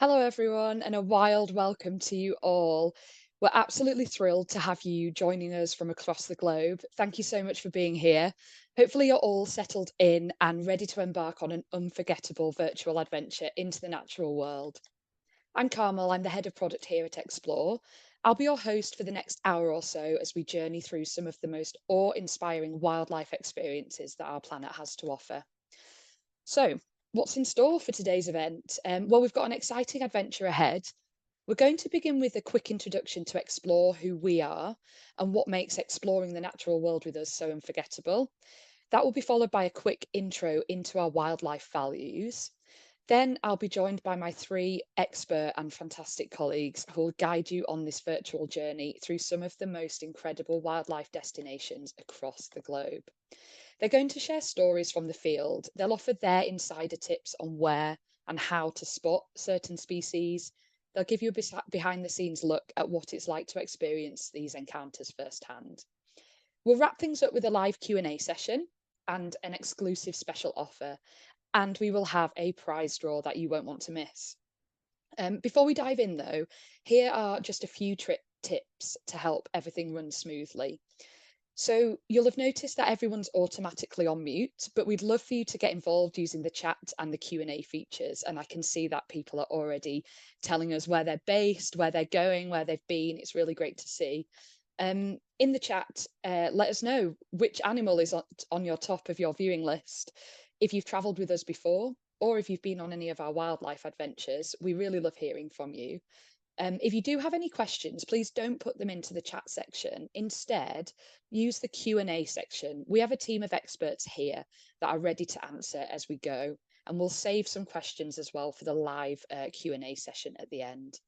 Hello, everyone, and a wild welcome to you all. We're absolutely thrilled to have you joining us from across the globe. Thank you so much for being here. Hopefully, you're all settled in and ready to embark on an unforgettable virtual adventure into the natural world. I'm Carmel, I'm the head of product here at Explore. I'll be your host for the next hour or so as we journey through some of the most awe inspiring wildlife experiences that our planet has to offer. So, what's in store for today's event? Well, we've got an exciting adventure ahead. We're going to begin with a quick introduction to explore who we are and what makes exploring the natural world with us so unforgettable. That will be followed by a quick intro into our wildlife values. Then I'll be joined by my three expert and fantastic colleagues who will guide you on this virtual journey through some of the most incredible wildlife destinations across the globe. They're going to share stories from the field. They'll offer their insider tips on where and how to spot certain species. They'll give you a behind the scenes look at what it's like to experience these encounters firsthand. We'll wrap things up with a live Q&A session and an exclusive special offer, and we will have a prize draw that you won't want to miss. Before we dive in though, here are just a few tips to help everything run smoothly. So you'll have noticed that everyone's automatically on mute, but we'd love for you to get involved using the chat and the Q&A features. And I can see that people are already telling us where they're based, where they're going, where they've been. It's really great to see. In the chat, let us know which animal is on your top of your viewing list. If you've travelled with us before, or if you've been on any of our wildlife adventures, we really love hearing from you. If you do have any questions, please don't put them into the chat section. Instead, use the Q&A section. We have a team of experts here that are ready to answer as we go, and we'll save some questions as well for the live Q&A session at the end.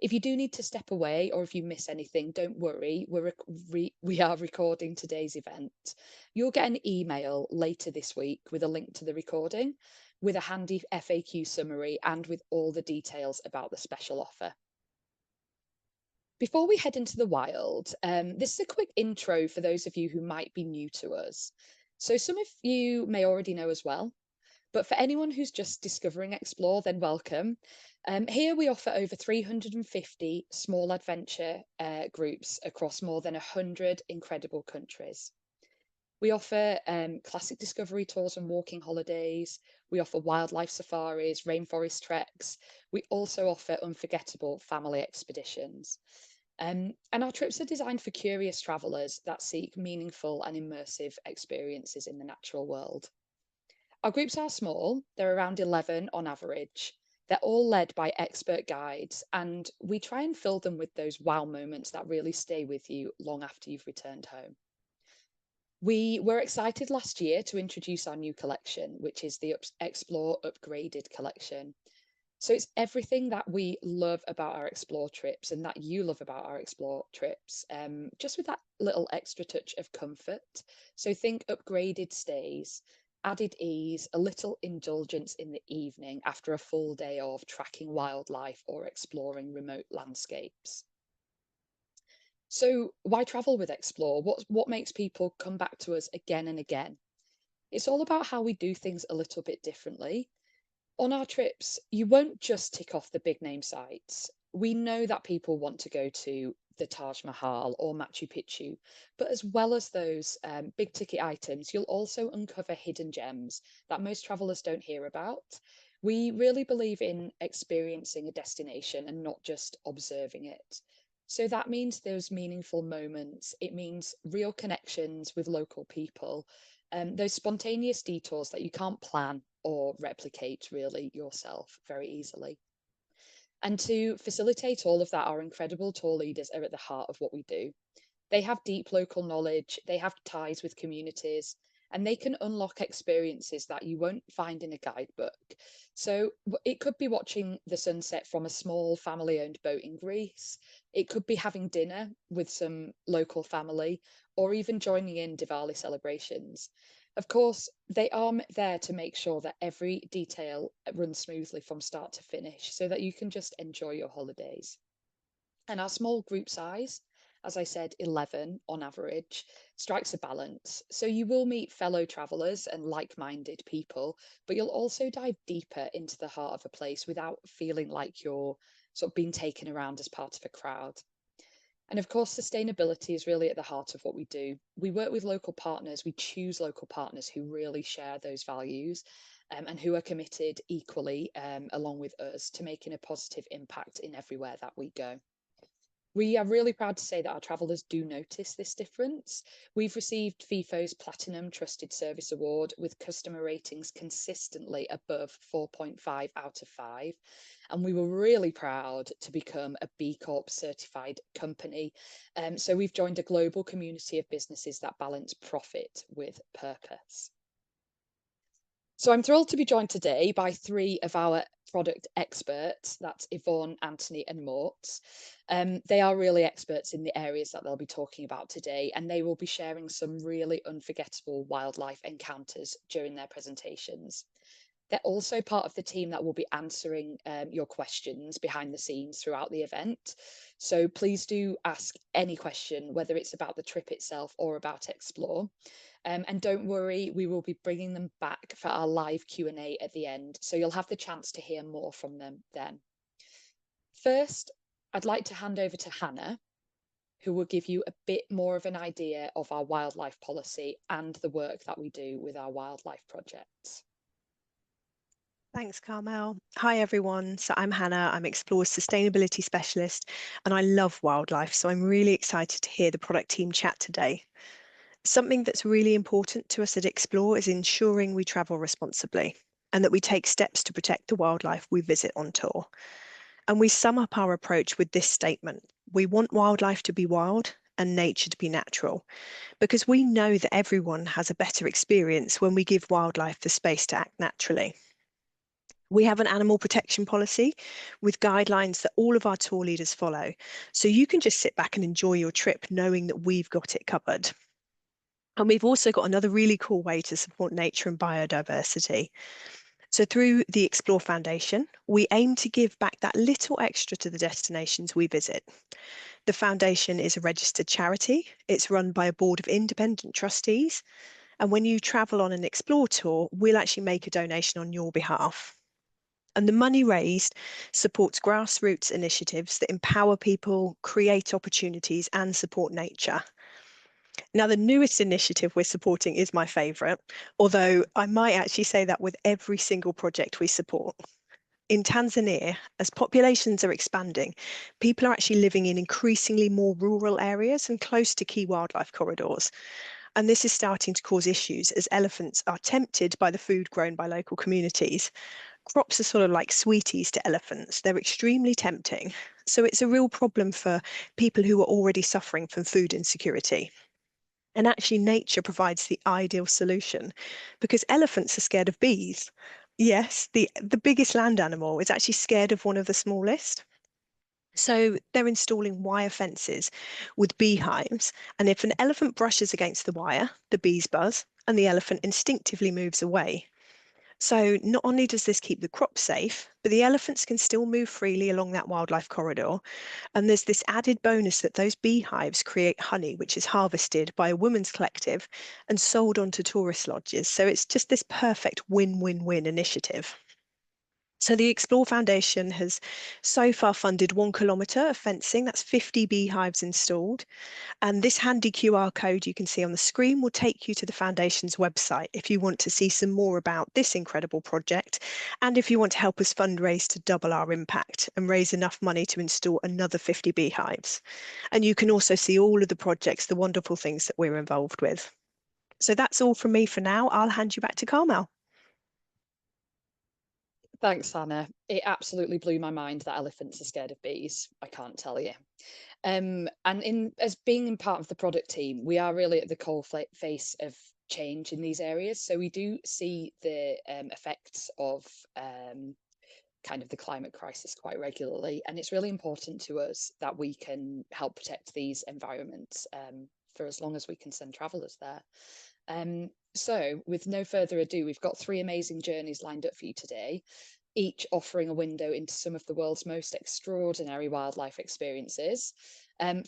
If you do need to step away or if you miss anything, don't worry. We are recording today's event. You'll get an email later this week with a link to the recording, with a handy FAQ summary, and with all the details about the special offer. Before we head into the wild, this is a quick intro for those of you who might be new to us. So, some of you may already know as well, but for anyone who's just discovering Explore, then welcome. Here we offer over 350 small adventure groups across more than 100 incredible countries. We offer classic discovery tours and walking holidays. We offer wildlife safaris, rainforest treks. We also offer unforgettable family expeditions. And our trips are designed for curious travellers that seek meaningful and immersive experiences in the natural world. Our groups are small, they're around 11 on average. They're all led by expert guides, and we try and fill them with those wow moments that really stay with you long after you've returned home. We were excited last year to introduce our new collection, which is the Explore Upgraded collection. So it's everything that we love about our Explore trips and that you love about our Explore trips, just with that little extra touch of comfort. So think upgraded stays, added ease, a little indulgence in the evening after a full day of tracking wildlife or exploring remote landscapes. So why travel with Explore? What makes people come back to us again and again? It's all about how we do things a little bit differently. On our trips, you won't just tick off the big name sites. We know that people want to go to the Taj Mahal or Machu Picchu, but as well as those big ticket items, you'll also uncover hidden gems that most travelers don't hear about. We really believe in experiencing a destination and not just observing it. So that means those meaningful moments, it means real connections with local people, those spontaneous detours that you can't plan or replicate really yourself very easily. And to facilitate all of that, our incredible tour leaders are at the heart of what we do. They have deep local knowledge, they have ties with communities, and they can unlock experiences that you won't find in a guidebook. So it could be watching the sunset from a small family owned boat in Greece, it could be having dinner with some local family, or even joining in Diwali celebrations. Of course, they are there to make sure that every detail runs smoothly from start to finish so that you can just enjoy your holidays. And our small group size, as I said, 11 on average, strikes a balance. So you will meet fellow travelers and like-minded people, but you'll also dive deeper into the heart of a place without feeling like you're sort of being taken around as part of a crowd. And of course, sustainability is really at the heart of what we do. We work with local partners, we choose local partners who really share those values and who are committed equally, along with us, to making a positive impact in everywhere that we go. We are really proud to say that our travellers do notice this difference. We've received FIFO's Platinum Trusted Service Award with customer ratings consistently above 4.5 out of 5. And we were really proud to become a B Corp certified company. So we've joined a global community of businesses that balance profit with purpose. So I'm thrilled to be joined today by three of our product experts. That's Yvonne, Anthony, and Mort. They are really experts in the areas that they'll be talking about today, and they will be sharing some really unforgettable wildlife encounters during their presentations. They're also part of the team that will be answering your questions behind the scenes throughout the event. So please do ask any question, whether it's about the trip itself or about Explore. And don't worry, we will be bringing them back for our live Q&A at the end, so you'll have the chance to hear more from them then. First, I'd like to hand over to Hannah, who will give you a bit more of an idea of our wildlife policy and the work that we do with our wildlife projects. Thanks, Carmel. Hi, everyone. So I'm Hannah. I'm Explore's sustainability specialist, and I love wildlife. So I'm really excited to hear the product team chat today. Something that's really important to us at Explore is ensuring we travel responsibly and that we take steps to protect the wildlife we visit on tour. And we sum up our approach with this statement: we want wildlife to be wild and nature to be natural, because we know that everyone has a better experience when we give wildlife the space to act naturally. We have an animal protection policy with guidelines that all of our tour leaders follow. So you can just sit back and enjoy your trip knowing that we've got it covered. And we've also got another really cool way to support nature and biodiversity. So through the Explore Foundation, we aim to give back that little extra to the destinations we visit. The foundation is a registered charity. It's run by a board of independent trustees. And when you travel on an Explore tour, we'll actually make a donation on your behalf. And the money raised supports grassroots initiatives that empower people, create opportunities, and support nature. Now, the newest initiative we're supporting is my favourite, although I might actually say that with every single project we support. In Tanzania, as populations are expanding, people are actually living in increasingly more rural areas and close to key wildlife corridors. And this is starting to cause issues as elephants are tempted by the food grown by local communities. Crops are sort of like sweeties to elephants. They're extremely tempting. So it's a real problem for people who are already suffering from food insecurity. And actually, nature provides the ideal solution because elephants are scared of bees. Yes, the biggest land animal is actually scared of one of the smallest. So they're installing wire fences with beehives. And if an elephant brushes against the wire, the bees buzz and the elephant instinctively moves away. So not only does this keep the crops safe, but the elephants can still move freely along that wildlife corridor. And there's this added bonus that those beehives create honey, which is harvested by a women's collective and sold onto tourist lodges. So it's just this perfect win-win-win initiative. So the Explore Foundation has so far funded 1 kilometre of fencing, that's 50 beehives installed. And this handy QR code you can see on the screen will take you to the Foundation's website if you want to see some more about this incredible project, and if you want to help us fundraise to double our impact and raise enough money to install another 50 beehives. And you can also see all of the projects, the wonderful things that we're involved with. So that's all from me for now. I'll hand you back to Carmel. Thanks, Hannah. It absolutely blew my mind that elephants are scared of bees. I can't tell you. And in as being in part of the product team, we are really at the face of change in these areas. So we do see the effects of kind of the climate crisis quite regularly, and it's really important to us that we can help protect these environments for as long as we can send travellers there. So with no further ado, we've got three amazing journeys lined up for you today. each offering a window into some of the world's most extraordinary wildlife experiences.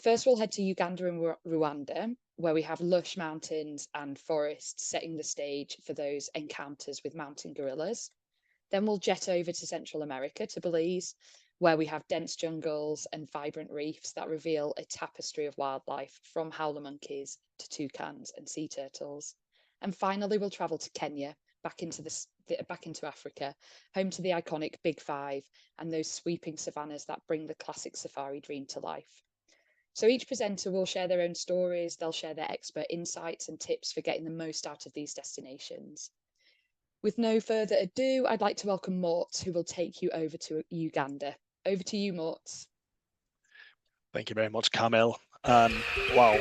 First, we'll head to Uganda and Rwanda, where we have lush mountains and forests setting the stage for those encounters with mountain gorillas. Then we'll jet over to Central America, to Belize, where we have dense jungles and vibrant reefs that reveal a tapestry of wildlife from howler monkeys to toucans and sea turtles. And finally, we'll travel to Kenya, back into Africa, home to the iconic Big Five and those sweeping savannas that bring the classic safari dream to life. So each presenter will share their own stories, they'll share their expert insights and tips for getting the most out of these destinations. With no further ado, I'd like to welcome Mort, who will take you over to Uganda. Over to you, Mort. Thank you very much, Carmel. Wow.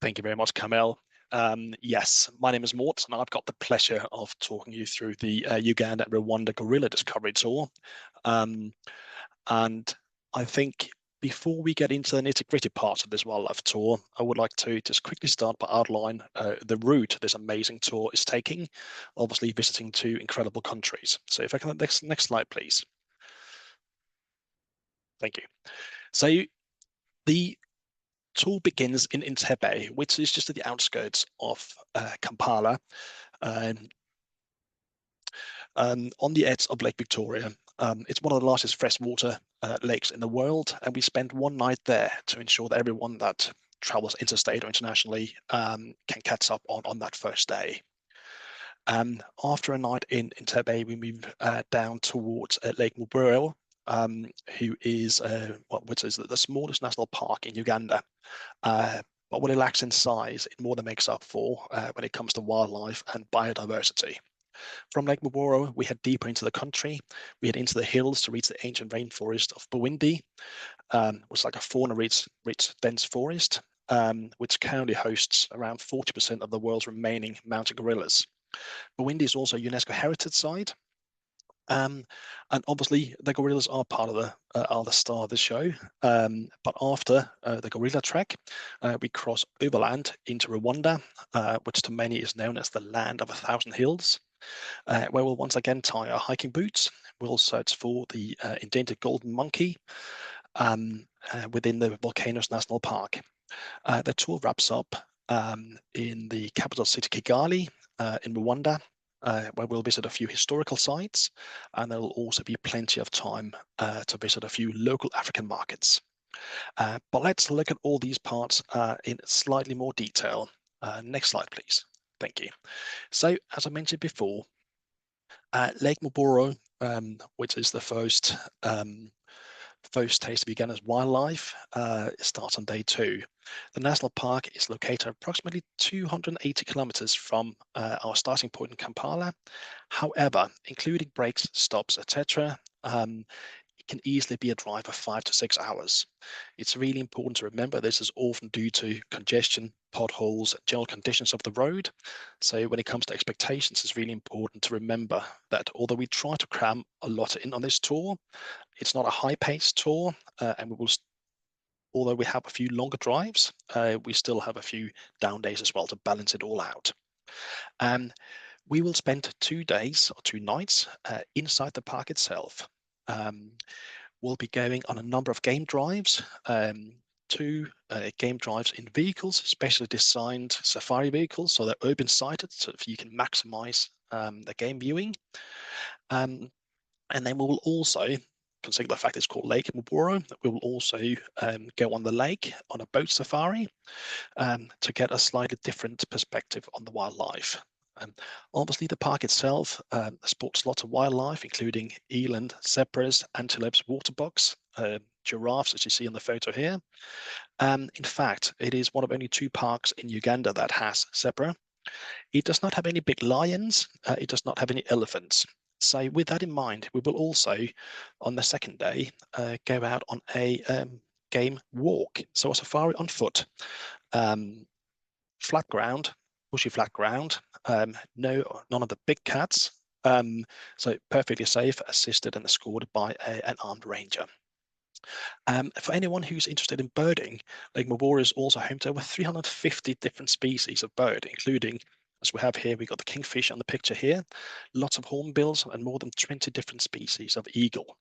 Thank you very much, Carmel. Yes, my name is Mort, and I've got the pleasure of talking you through the Uganda and Rwanda Gorilla Discovery Tour. And I think before we get into the nitty-gritty parts of this wildlife tour, I would like to just quickly start by outline the route this amazing tour is taking, obviously visiting two incredible countries. So if I can, next slide, please. Thank you. So the tour begins in Entebbe, which is just at the outskirts of Kampala, on the edge of Lake Victoria. It's one of the largest freshwater lakes in the world, and we spent one night there to ensure that everyone that travels interstate or internationally can catch up on that first day. After a night in Entebbe, we move down towards Lake Muburo, who is which is the smallest national park in Uganda. But what it lacks in size, it more than makes up for when it comes to wildlife and biodiversity. From Lake Muboro, we head deeper into the country. We head into the hills to reach the ancient rainforest of Bwindi, which is like a fauna-rich dense forest, which currently hosts around 40% of the world's remaining mountain gorillas. Bwindi is also a UNESCO heritage site. And obviously, the gorillas are part of the star of the show. But after the gorilla trek, we cross overland into Rwanda, which to many is known as the land of 1,000 hills, where we'll once again tie our hiking boots. We'll search for the endangered golden monkey within the Volcanoes National Park. The tour wraps up in the capital city Kigali in Rwanda, where we'll visit a few historical sites, and there will also be plenty of time to visit a few local African markets. But let's look at all these parts in slightly more detail. Next slide, please. Thank you. So, as I mentioned before, Lake Muboro, which is the first taste of Uganda's wildlife, starts on day 2. The national park is located approximately 280 kilometers from our starting point in Kampala. However, including breaks, stops, etc., it can easily be a drive of 5 to 6 hours. It's really important to remember this is often due to congestion, potholes, general conditions of the road. So when it comes to expectations, it's really important to remember that although we try to cram a lot in on this tour, it's not a high-paced tour, and although we have a few longer drives, we still have a few down days as well to balance it all out. We will spend 2 days or 2 nights inside the park itself. We'll be going on a number of game drives, 2 game drives in vehicles, specially designed safari vehicles, so they're open-sighted, so you can maximize the game viewing. And then we will also, considering the fact it's called Lake Muboro, we will also go on the lake on a boat safari to get a slightly different perspective on the wildlife. Obviously, the park itself sports lots of wildlife, including eland, zebras, antelopes, water bucks, giraffes, as you see in the photo here. In fact, it is one of only 2 parks in Uganda that has zebra. It does not have any big lions. It does not have any elephants. So with that in mind, we will also, on the second day, go out on a game walk. So a safari on foot, flat ground, bushy flat ground, none of the big cats. So perfectly safe, assisted and escorted by an armed ranger. For anyone who's interested in birding, Lake Mabora is also home to over 350 different species of bird, including, as we have here, we've got the kingfish on the picture here, lots of hornbills, and more than 20 different species of eagle.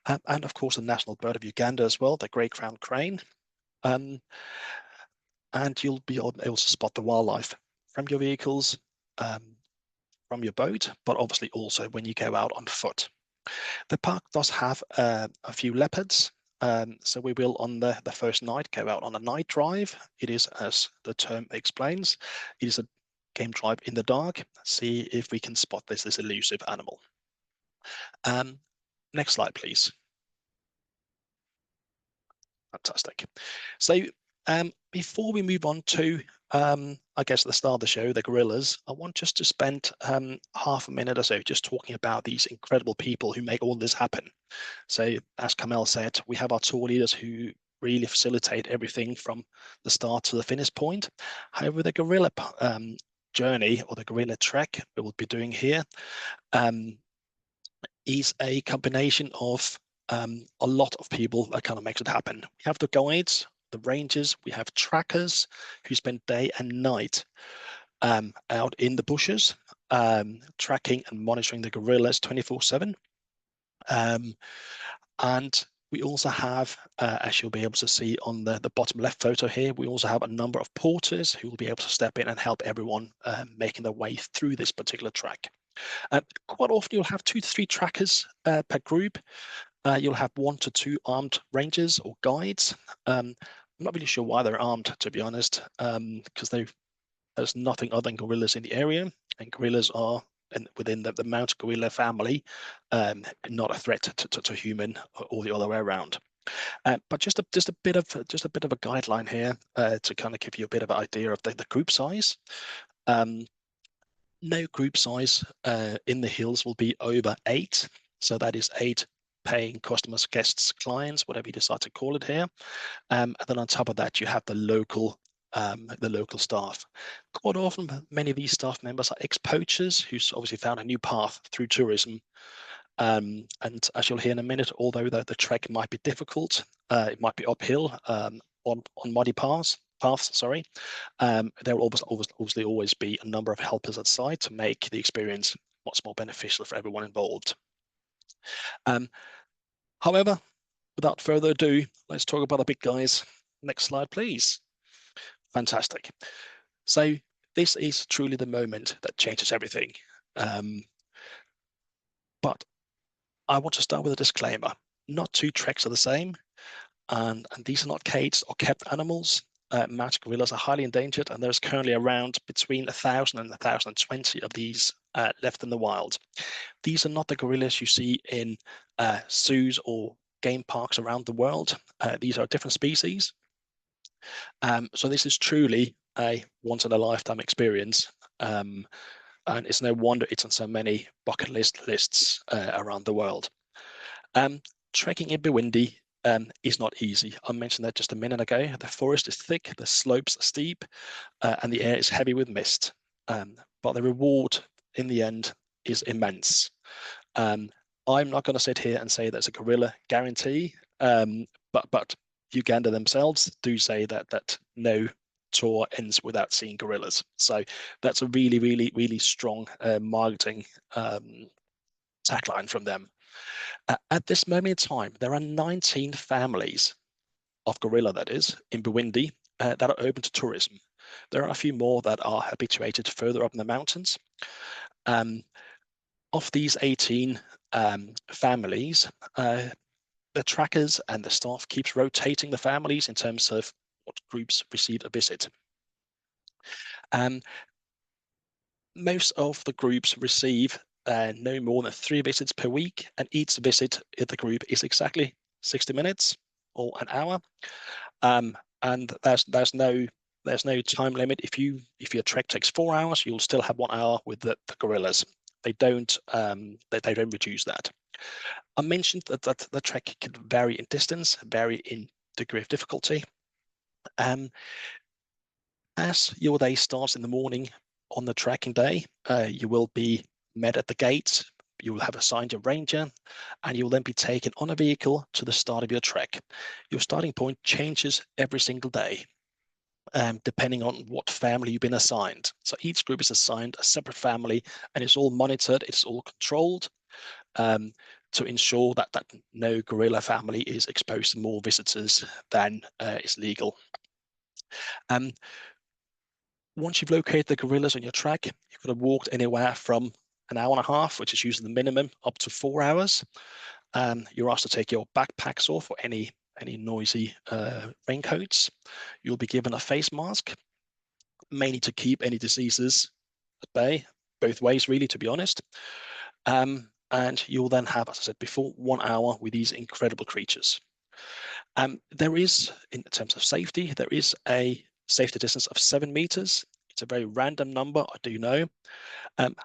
And of course, the national bird of Uganda as well, the grey-crowned crane. And you'll be able to spot the wildlife from your vehicles, from your boat, but obviously also when you go out on foot. The park does have a few leopards, so we will on the first night go out on a night drive. It is, as the term explains, it is a game drive in the dark. See if we can spot this elusive animal. Next slide, please. Fantastic. So before we move on to, I guess, the start of the show, the gorillas, I want just to spend half a minute or so just talking about these incredible people who make all this happen. So as Kamel said, we have our tour leaders who really facilitate everything from the start to the finish point. However, the gorilla journey or the gorilla trek we will be doing here is a combination of a lot of people that kind of makes it happen. We have the guides, the rangers, we have trackers who spend day and night out in the bushes, tracking and monitoring the gorillas 24/7. And we also have, as you'll be able to see on the bottom left photo here, we also have a number of porters who will be able to step in and help everyone making their way through this particular track. Quite often you'll have 2 to 3 trackers per group. You'll have 1 to 2 armed rangers or guides. I'm not really sure why they're armed, to be honest, because there's nothing other than gorillas in the area, and gorillas are within the mountain gorilla family, not a threat to human or the other way around. But just a bit of a guideline here to kind of give you a bit of an idea of the group size. No group size in the hills will be over 8. So that is 8 paying customers, guests, clients, whatever you decide to call it here. And then on top of that, you have the local staff. Quite often, many of these staff members are ex-poachers who's obviously found a new path through tourism. And as you'll hear in a minute, although the trek might be difficult, it might be uphill on muddy paths. Sorry, there will obviously always be a number of helpers at site to make the experience much more beneficial for everyone involved. However, without further ado, let's talk about the big guys. Next slide, please. Fantastic. So this is truly the moment that changes everything. But I want to start with a disclaimer. Not 2 treks are the same, and these are not caged or kept animals. Mountain gorillas are highly endangered, and there's currently around between 1,000 and 1,020 of these left in the wild. These are not the gorillas you see in zoos or game parks around the world. These are different species. So this is truly a once-in-a-lifetime experience. And it's no wonder it's on so many bucket lists around the world. Trekking in Bwindi is not easy. I mentioned that just a minute ago. The forest is thick, the slopes are steep, and the air is heavy with mist. But the reward in the end is immense. I'm not going to sit here and say that's a gorilla guarantee, but Uganda themselves do say that no tour ends without seeing gorillas. So that's a really, really, really strong marketing tagline from them. At this moment in time, there are 19 families of gorilla, that is, in Bwindi, that are open to tourism. There are a few more that are habituated further up in the mountains. Of these 18 families, the trackers and the staff keeps rotating the families in terms of what groups receive a visit. Most of the groups receive no more than 3 visits per week, and each visit in the group is exactly 60 minutes or an hour. And there's no time limit. If your trek takes 4 hours, you'll still have 1 hour with the gorillas. They don't reduce that. I mentioned that the trek can vary in distance, vary in degree of difficulty. As your day starts in the morning on the trekking day, you will be met at the gates. You will have assigned your ranger, and you will then be taken on a vehicle to the start of your trek. Your starting point changes every single day, depending on what family you've been assigned. So each group is assigned a separate family, and it's all monitored, it's all controlled, to ensure that no gorilla family is exposed to more visitors than is legal. Once you've located the gorillas on your track, you could have walked anywhere from an hour and a half, which is usually the minimum, up to 4 hours. You're asked to take your backpacks off or any noisy raincoats. You'll be given a face mask, mainly to keep any diseases at bay, both ways really, to be honest. And you'll then have, as I said before, 1 hour with these incredible creatures. There is, in terms of safety, there is a safety distance of 7 meters. It's a very random number, I do know.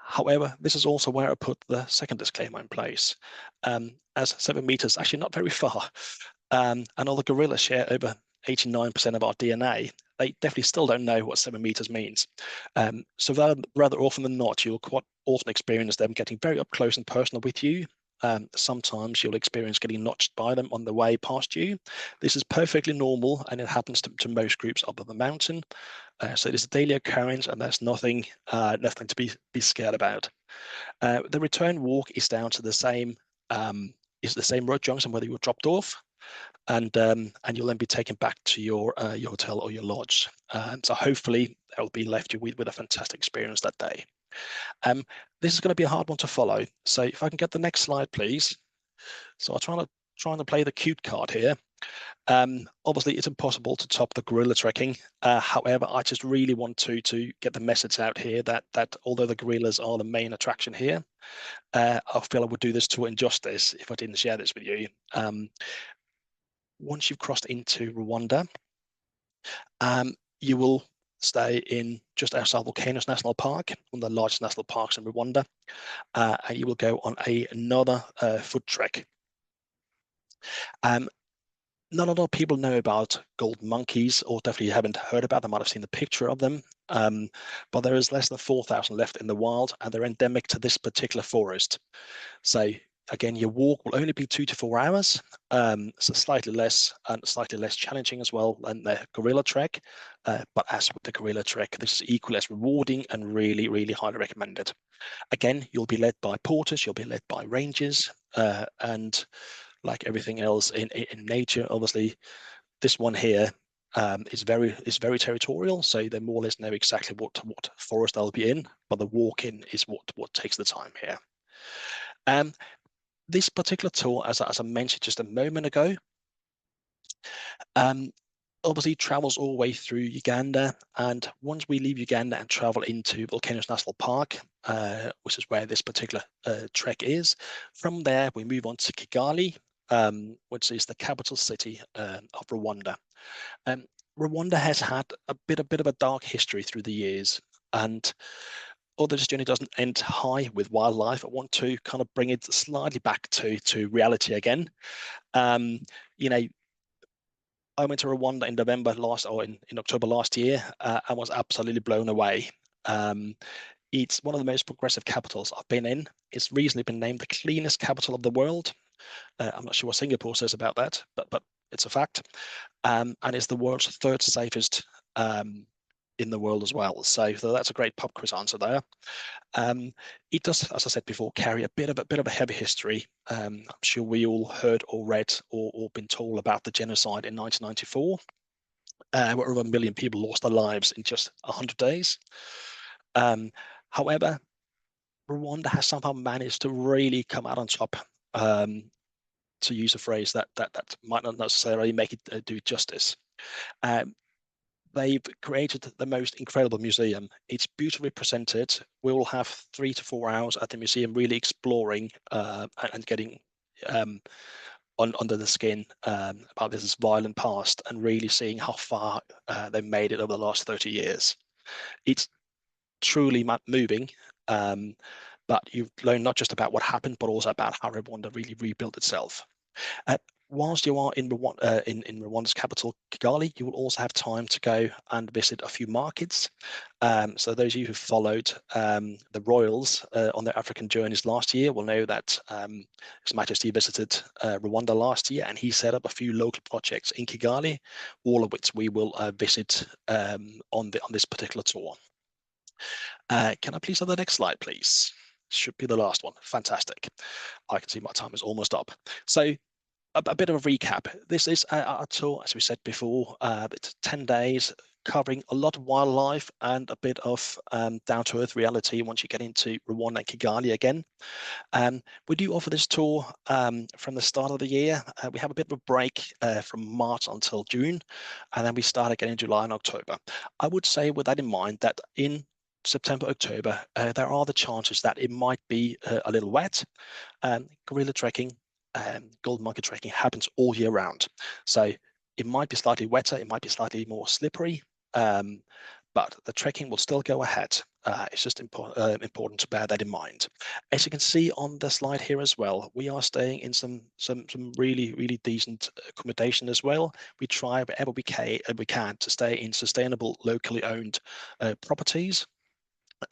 However, this is also where I put the second disclaimer in place, as 7 meters actually not very far. And all the gorillas share over 89% of our DNA. They definitely still don't know what 7 meters means. So rather often than not, you'll quite often experience them getting very up close and personal with you. Sometimes you'll experience getting notched by them on the way past you. This is perfectly normal, and it happens to most groups up on the mountain. So it is a daily occurrence, and there's nothing to be scared about. The return walk is down to the same road junction whether you were dropped off, and you'll then be taken back to your hotel or your lodge. So hopefully that will be left you with a fantastic experience that day. This is going to be a hard one to follow. So if I can get the next slide, please. So I'm trying to play the cute card here. Obviously, it's impossible to top the gorilla trekking. However, I just really want to get the message out here that although the gorillas are the main attraction here, I feel I would do this tour injustice if I didn't share this with you. Once you've crossed into Rwanda, you will stay in just outside Volcanoes National Park, one of the largest national parks in Rwanda, and you will go on another foot trek. Not a lot of people know about golden monkeys, or definitely haven't heard about them. Might have seen the picture of them, but there is less than 4,000 left in the wild, and they're endemic to this particular forest. So again, your walk will only be 2 to 4 hours, so slightly less challenging as well than the gorilla trek. But as with the gorilla trek, this is equally as rewarding and really, really highly recommended. Again, you'll be led by porters, you'll be led by rangers, and like everything else in nature, obviously, this one here is very territorial. So they more or less know exactly what forest they'll be in, but the walk-in is what takes the time here. This particular tour, as I mentioned just a moment ago, obviously travels all the way through Uganda, and once we leave Uganda and travel into Volcanoes National Park, which is where this particular trek is, from there we move on to Kigali, which is the capital city of Rwanda. Rwanda has had a bit of a dark history through the years, and although this journey doesn't end high with wildlife, I want to kind of bring it slightly back to reality again. You know, I went to Rwanda in in October last year, and was absolutely blown away. It's one of the most progressive capitals I've been in. It's recently been named the cleanest capital of the world. I'm not sure what Singapore says about that, but it's a fact. And it's the world's third safest in the world as well. So that's a great pub quiz answer there. It does, as I said before, carry a bit of a heavy history. I'm sure we all heard or read or been told about the genocide in 1994, where over 1 million people lost their lives in just 100 days. However, Rwanda has somehow managed to really come out on top. To use a phrase that might not necessarily make it do justice. They've created the most incredible museum. It's beautifully presented. We will have 3 to 4 hours at the museum really exploring and getting under the skin about this violent past, and really seeing how far they've made it over the last 30 years. It's truly moving, but you've learned not just about what happened, but also about how Rwanda really rebuilt itself. Uh, whilst you are in Rwanda's capital, Kigali, you will also have time to go and visit a few markets. So those of you who followed the royals on their African journeys last year will know that His Majesty visited Rwanda last year, and he set up a few local projects in Kigali, all of which we will visit on this particular tour. Can I please have the next slide, please? Should be the last one. Fantastic. I can see my time is almost up. So a bit of a recap. This is a tour, as we said before. It's 10 days covering a lot of wildlife and a bit of down-to-earth reality once you get into Rwanda and Kigali again. We do offer this tour from the start of the year. We have a bit of a break from March until June, and then we start again in July and October. I would say, with that in mind, that in September, October, there are the chances that it might be a little wet. Gorilla trekking, golden monkey trekking happens all year round. So it might be slightly wetter, it might be slightly more slippery, but the trekking will still go ahead. It's just important to bear that in mind. As you can see on the slide here as well, we are staying in some really decent accommodation as well. We try wherever we can to stay in sustainable, locally owned properties.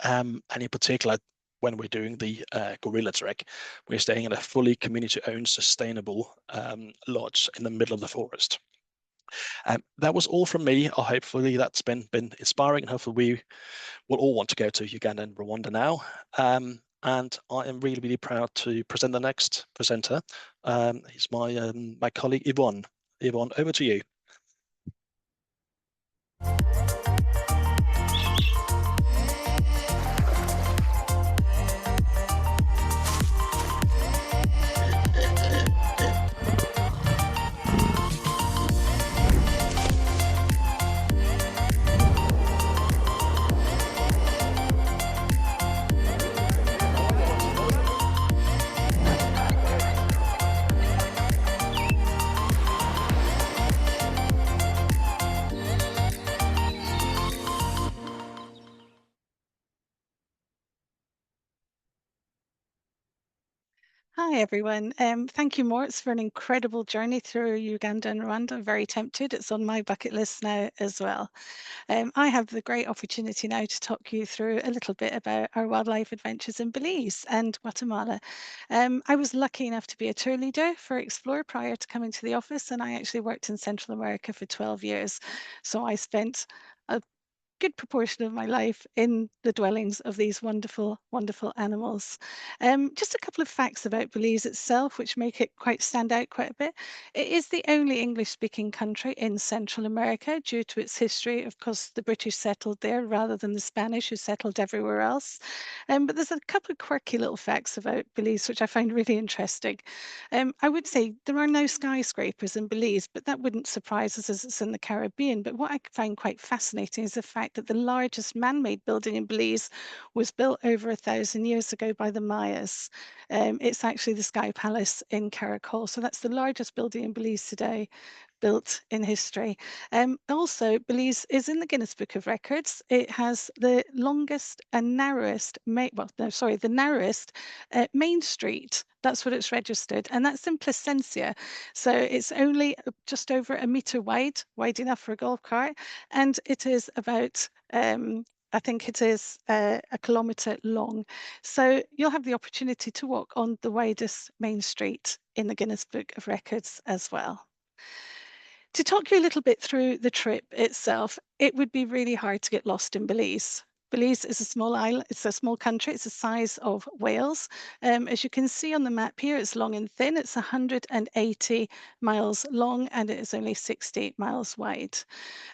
And in particular, when we're doing the gorilla trek, we're staying in a fully community-owned, sustainable lodge in the middle of the forest. That was all from me. Hopefully that's been inspiring, and hopefully we will all want to go to Uganda and Rwanda now. And I am really proud to present the next presenter. He's my colleague Yvonne. Yvonne, over to you. Hi, everyone. Thank you, Moritz, for an incredible journey through Uganda and Rwanda. I'm very tempted. It's on my bucket list now as well. I have the great opportunity now to talk you through a little bit about our wildlife adventures in Belize and Guatemala. I was lucky enough to be a tour leader for Explore prior to coming to the office, and I actually worked in Central America for 12 years. So I spent a good proportion of my life in the dwellings of these wonderful, wonderful animals. Just a couple of facts about Belize itself, which make it quite stand out quite a bit. It is the only English-speaking country in Central America due to its history. Of course, the British settled there rather than the Spanish, who settled everywhere else. But there's a couple of quirky little facts about Belize, which I find really interesting. I would say there are no skyscrapers in Belize, but that wouldn't surprise us as it's in the Caribbean. But what I find quite fascinating is the fact that the largest man-made building in Belize was built over 1,000 years ago by the Mayas. It's actually the Sky Palace in Caracol. So that's the largest building in Belize today, built in history. Also, Belize is in the Guinness Book of Records. It has the longest and narrowest, the narrowest main street. That's what it's registered, and that's in Placencia. So it's only just over a metre wide enough for a golf cart, and it is about I think it is a kilometre long. So you'll have the opportunity to walk on the widest main street in the Guinness Book of Records as well. To talk you a little bit through the trip itself, it would be really hard to get lost in Belize. Belize is a small island, it's a small country, it's the size of Wales. As you can see on the map here, it's long and thin, it's 180 miles long and it is only 60 miles wide.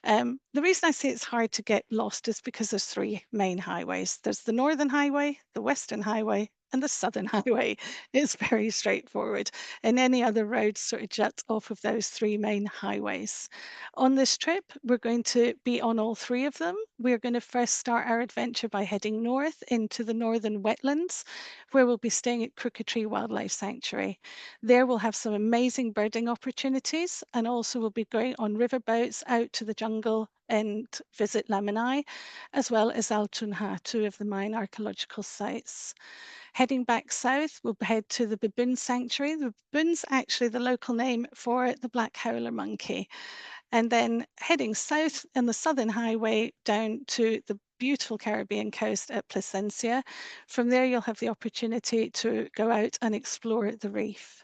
The reason I say it's hard to get lost is because there's three main highways. There's the Northern Highway, the Western Highway, and the Southern Highway is very straightforward. And any other roads sort of jut off of those three main highways. On this trip, we're going to be on all three of them. We're going to first start our adventure by heading north into the northern wetlands, where we'll be staying at Crooked Tree Wildlife Sanctuary. There we'll have some amazing birding opportunities, and also we'll be going on river boats out to the jungle and visit Lamanai, as well as Altunha, two of the Mayan archaeological sites. Heading back south, we'll head to the baboon sanctuary. The baboon's actually the local name for the black howler monkey. And then heading south on the Southern Highway down to the beautiful Caribbean coast at Placencia. From there, you'll have the opportunity to go out and explore the reef.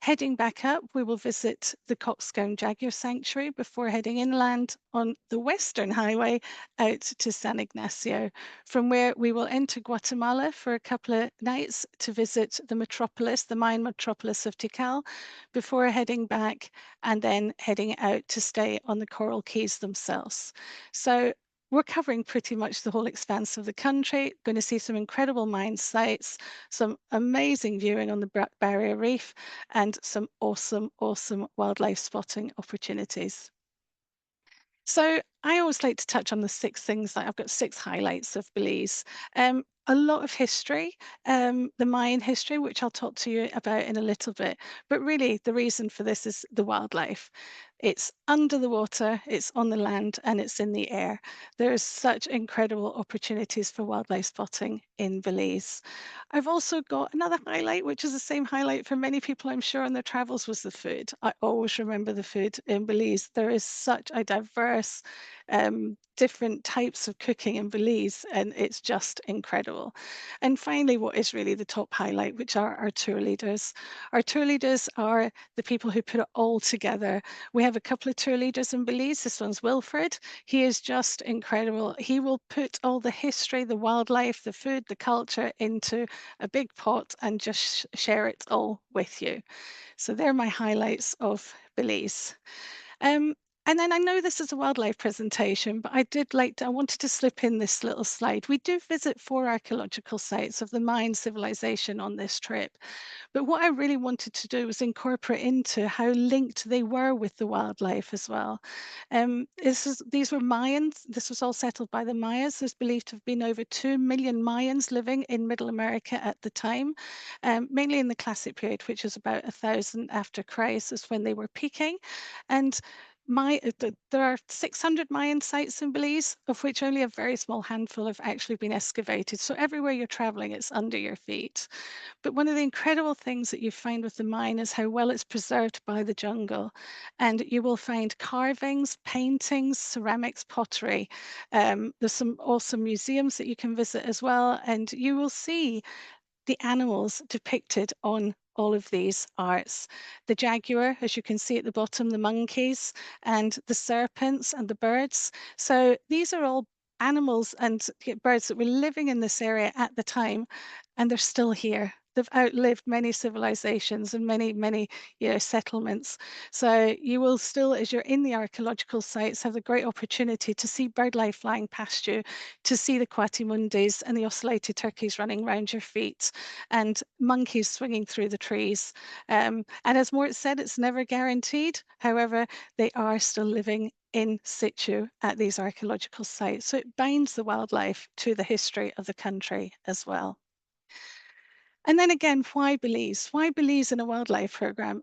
Heading back up, we will visit the Coxcomb Jaguar Sanctuary before heading inland on the Western Highway out to San Ignacio, from where we will enter Guatemala for a couple of nights to visit the metropolis, the Mayan metropolis of Tikal, before heading back and then heading out to stay on the Coral Keys themselves. So we're covering pretty much the whole expanse of the country, going to see some incredible mine sites, some amazing viewing on the Barrier Reef, and some awesome, awesome wildlife spotting opportunities. So I always like to touch on the 6 things that I've got 6 highlights of Belize. A lot of history, the Mayan history, which I'll talk to you about in a little bit. But really, the reason for this is the wildlife. It's under the water, it's on the land, and it's in the air. There's such incredible opportunities for wildlife spotting in Belize. I've also got another highlight, which is the same highlight for many people, I'm sure, on their travels, was the food. I always remember the food in Belize. There is such a diverse, different types of cooking in Belize, and it's just incredible. And finally, what is really the top highlight, which are our tour leaders. Our tour leaders are the people who put it all together. We have a couple of tour leaders in Belize. This one's Wilfred. He is just incredible. He will put all the history, the wildlife, the food, the culture into a big pot and just share it all with you. So they're my highlights of Belize. And then I know this is a wildlife presentation, but I wanted to slip in this little slide. We do visit 4 archaeological sites of the Mayan civilization on this trip. But what I really wanted to do was incorporate into how linked they were with the wildlife as well. These were Mayans. This was all settled by the Mayas. There's believed to have been over 2 million Mayans living in Middle America at the time, mainly in the Classic period, which is about 1,000 after Christ, is when they were peaking. And there are 600 Mayan sites in Belize, of which only a very small handful have actually been excavated. So everywhere you're traveling, it's under your feet. But one of the incredible things that you find with the mine is how well it's preserved by the jungle. And you will find carvings, paintings, ceramics, pottery. There's some awesome museums that you can visit as well. And you will see the animals depicted on all of these arts. The jaguar, as you can see at the bottom, the monkeys, and the serpents and the birds. So these are all animals and birds that were living in this area at the time, and they're still here. They've outlived many civilizations and many settlements. So you will still, as you're in the archaeological sites, have the great opportunity to see bird life flying past you, to see the coatimundis and the ocellated turkeys running around your feet, and monkeys swinging through the trees. And as Mort said, it's never guaranteed. However, they are still living in situ at these archaeological sites. So it binds the wildlife to the history of the country as well. And then again, why Belize? Why Belize in a wildlife program?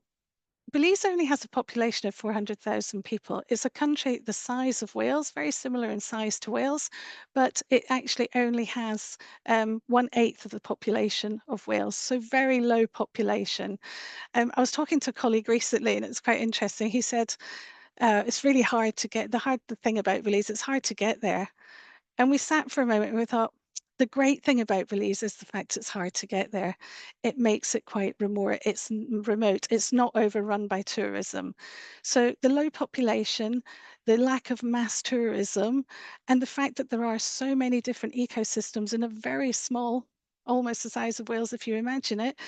Belize only has a population of 400,000 people. It's a country the size of Wales, very similar in size to Wales, but it actually only has 1/8 of the population of Wales, so very low population. I was talking to a colleague recently, and it's quite interesting. He said, it's really hard to get, the thing about Belize, it's hard to get there. And we sat for a moment and we thought, the great thing about Belize is the fact it's hard to get there. It makes it quite remote. It's not overrun by tourism. So the low population, the lack of mass tourism, and the fact that there are so many different ecosystems in a very small, almost the size of Wales, if you imagine it,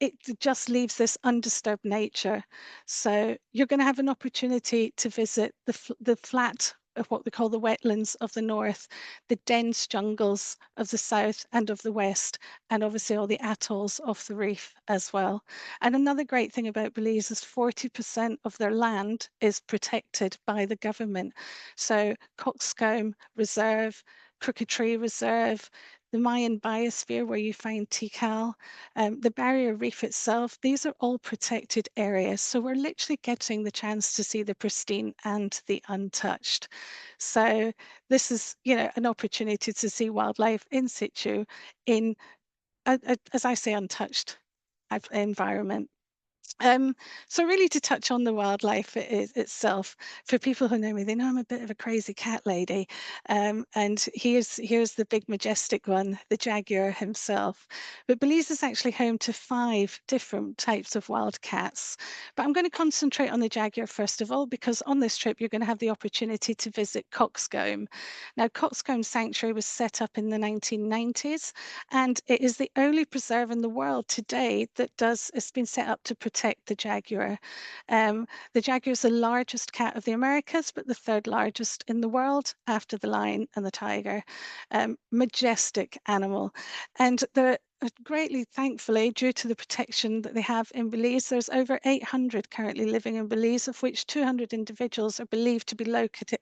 it just leaves this undisturbed nature. So you're going to have an opportunity to visit the flat of what we call the wetlands of the north, the dense jungles of the south and of the west, and obviously all the atolls off the reef as well. And another great thing about Belize is 40% of their land is protected by the government. So Coxcomb Reserve, Crooked Tree Reserve, the Mayan Biosphere where you find Tikal, the barrier reef itself, these are all protected areas. So we're literally getting the chance to see the pristine and the untouched. So this is, you know, an opportunity to see wildlife in situ in, as I say, untouched environment. So really to touch on the wildlife itself, for people who know me, they know I'm a bit of a crazy cat lady. And here's the big majestic one, the jaguar himself. But Belize is actually home to 5 different types of wild cats. But I'm going to concentrate on the jaguar first of all, because on this trip you're going to have the opportunity to visit Coxcomb. Now, Coxcomb Sanctuary was set up in the 1990s, and it is the only preserve in the world today that it's been set up to protect the jaguar. The jaguar is the largest cat of the Americas, but the 3rd largest in the world after the lion and the tiger. Majestic animal. And the greatly, thankfully, due to the protection that they have in Belize, there's over 800 currently living in Belize, of which 200 individuals are believed to be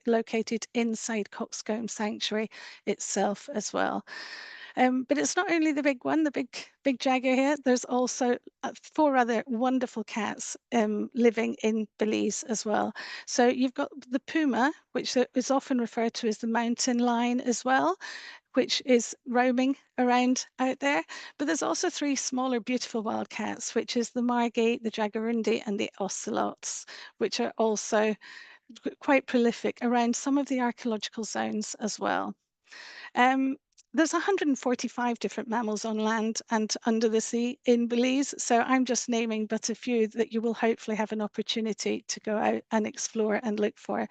located inside Coxcomb Sanctuary itself as well. But it's not only the big one, the big jaguar here. There's also 4 other wonderful cats living in Belize as well. So you've got the puma, which is often referred to as the mountain lion as well, which is roaming around out there. But there's also 3 smaller, beautiful wild cats, which is the margay, the jaguarundi, and the ocelots, which are also quite prolific around some of the archaeological zones as well. There's 145 different mammals on land and under the sea in Belize, so I'm just naming but a few that you will hopefully have an opportunity to go out and explore and look for.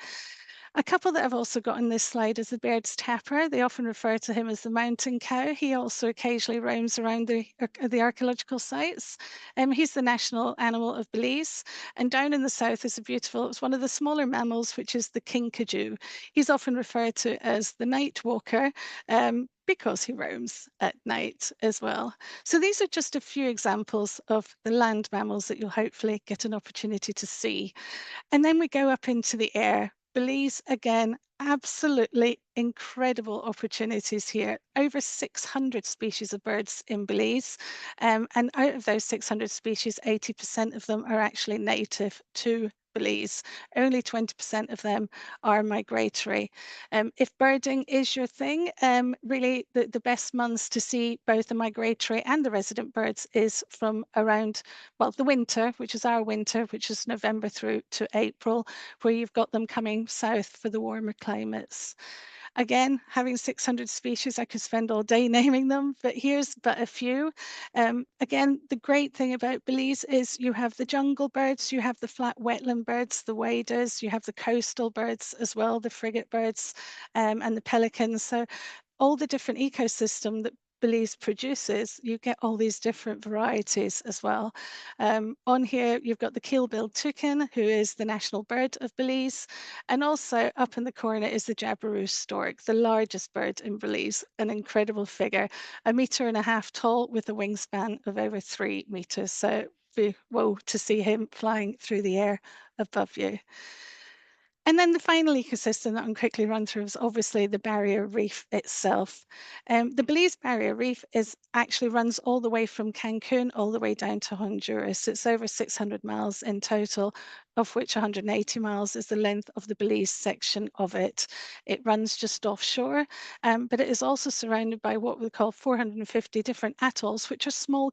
A couple that I've also got on this slide is the Baird's tapir. They often refer to him as the mountain cow. He also occasionally roams around the archaeological sites. He's the national animal of Belize. And down in the south is it's one of the smaller mammals, which is the kinkajou. He's often referred to as the night walker, because he roams at night as well. So these are just a few examples of the land mammals that you'll hopefully get an opportunity to see. And then we go up into the air. Belize, again, absolutely incredible opportunities here. Over 600 species of birds in Belize. And out of those 600 species, 80% of them are actually native to Belize. Only 20% of them are migratory. If birding is your thing, really the best months to see both the migratory and the resident birds is from around, well, the winter, which is our winter, which is November through to April, where you've got them coming south for the warmer climates. Again, having 600 species, I could spend all day naming them, but here's but a few. Again, the great thing about Belize is you have the jungle birds, you have the flat wetland birds, the waders, you have the coastal birds as well, the frigate birds, and the pelicans. So all the different ecosystem that Belize produces, you get all these different varieties as well. On here, you've got the keel-billed toucan, who is the national bird of Belize. And also up in the corner is the Jabiru stork, the largest bird in Belize, an incredible figure, 1.5 meters tall with a wingspan of over 3 meters. So whoa, to see him flying through the air above you. And then the final ecosystem that I'm quickly run through is obviously the barrier reef itself. The Belize Barrier Reef actually runs all the way from Cancun all the way down to Honduras. It's over 600 miles in total, of which 180 miles is the length of the Belize section of it. It runs just offshore, but it is also surrounded by what we call 450 different atolls, which are small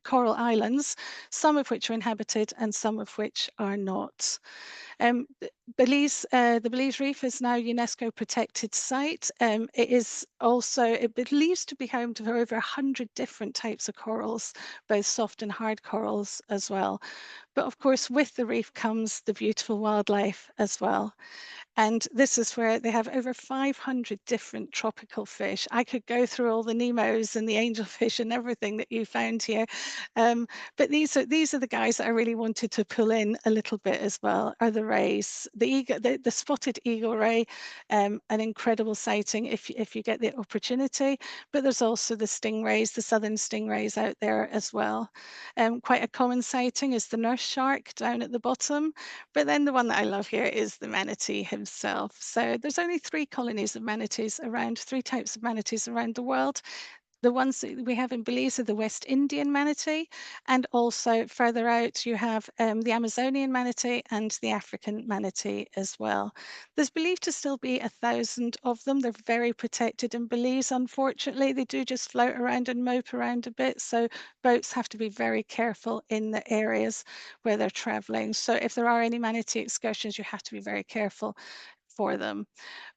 coral islands, some of which are inhabited and some of which are not. The Belize Reef is now UNESCO protected site. It believes to be home to over 100 different types of corals, both soft and hard corals as well. But of course, with the reef comes the beautiful wildlife as well. And this is where they have over 500 different tropical fish. I could go through all the Nemos and the angelfish and everything that you found here. But these are the guys that I really wanted to pull in a little bit as well, are the rays. the spotted eagle ray, an incredible sighting if you get the opportunity. But there's also the stingrays, the southern stingrays out there as well. Quite a common sighting is the nurse shark down at the bottom. But then the one that I love here is the manatee himself. So there's only 3 colonies of manatees around, 3 types of manatees around the world. The ones that we have in Belize are the West Indian manatee, and also further out you have the Amazonian manatee and the African manatee as well. There's believed to still be 1,000 of them. They're very protected in Belize, unfortunately. They do just float around and mope around a bit, so boats have to be very careful in the areas where they're traveling. So if there are any manatee excursions, you have to be very careful for them.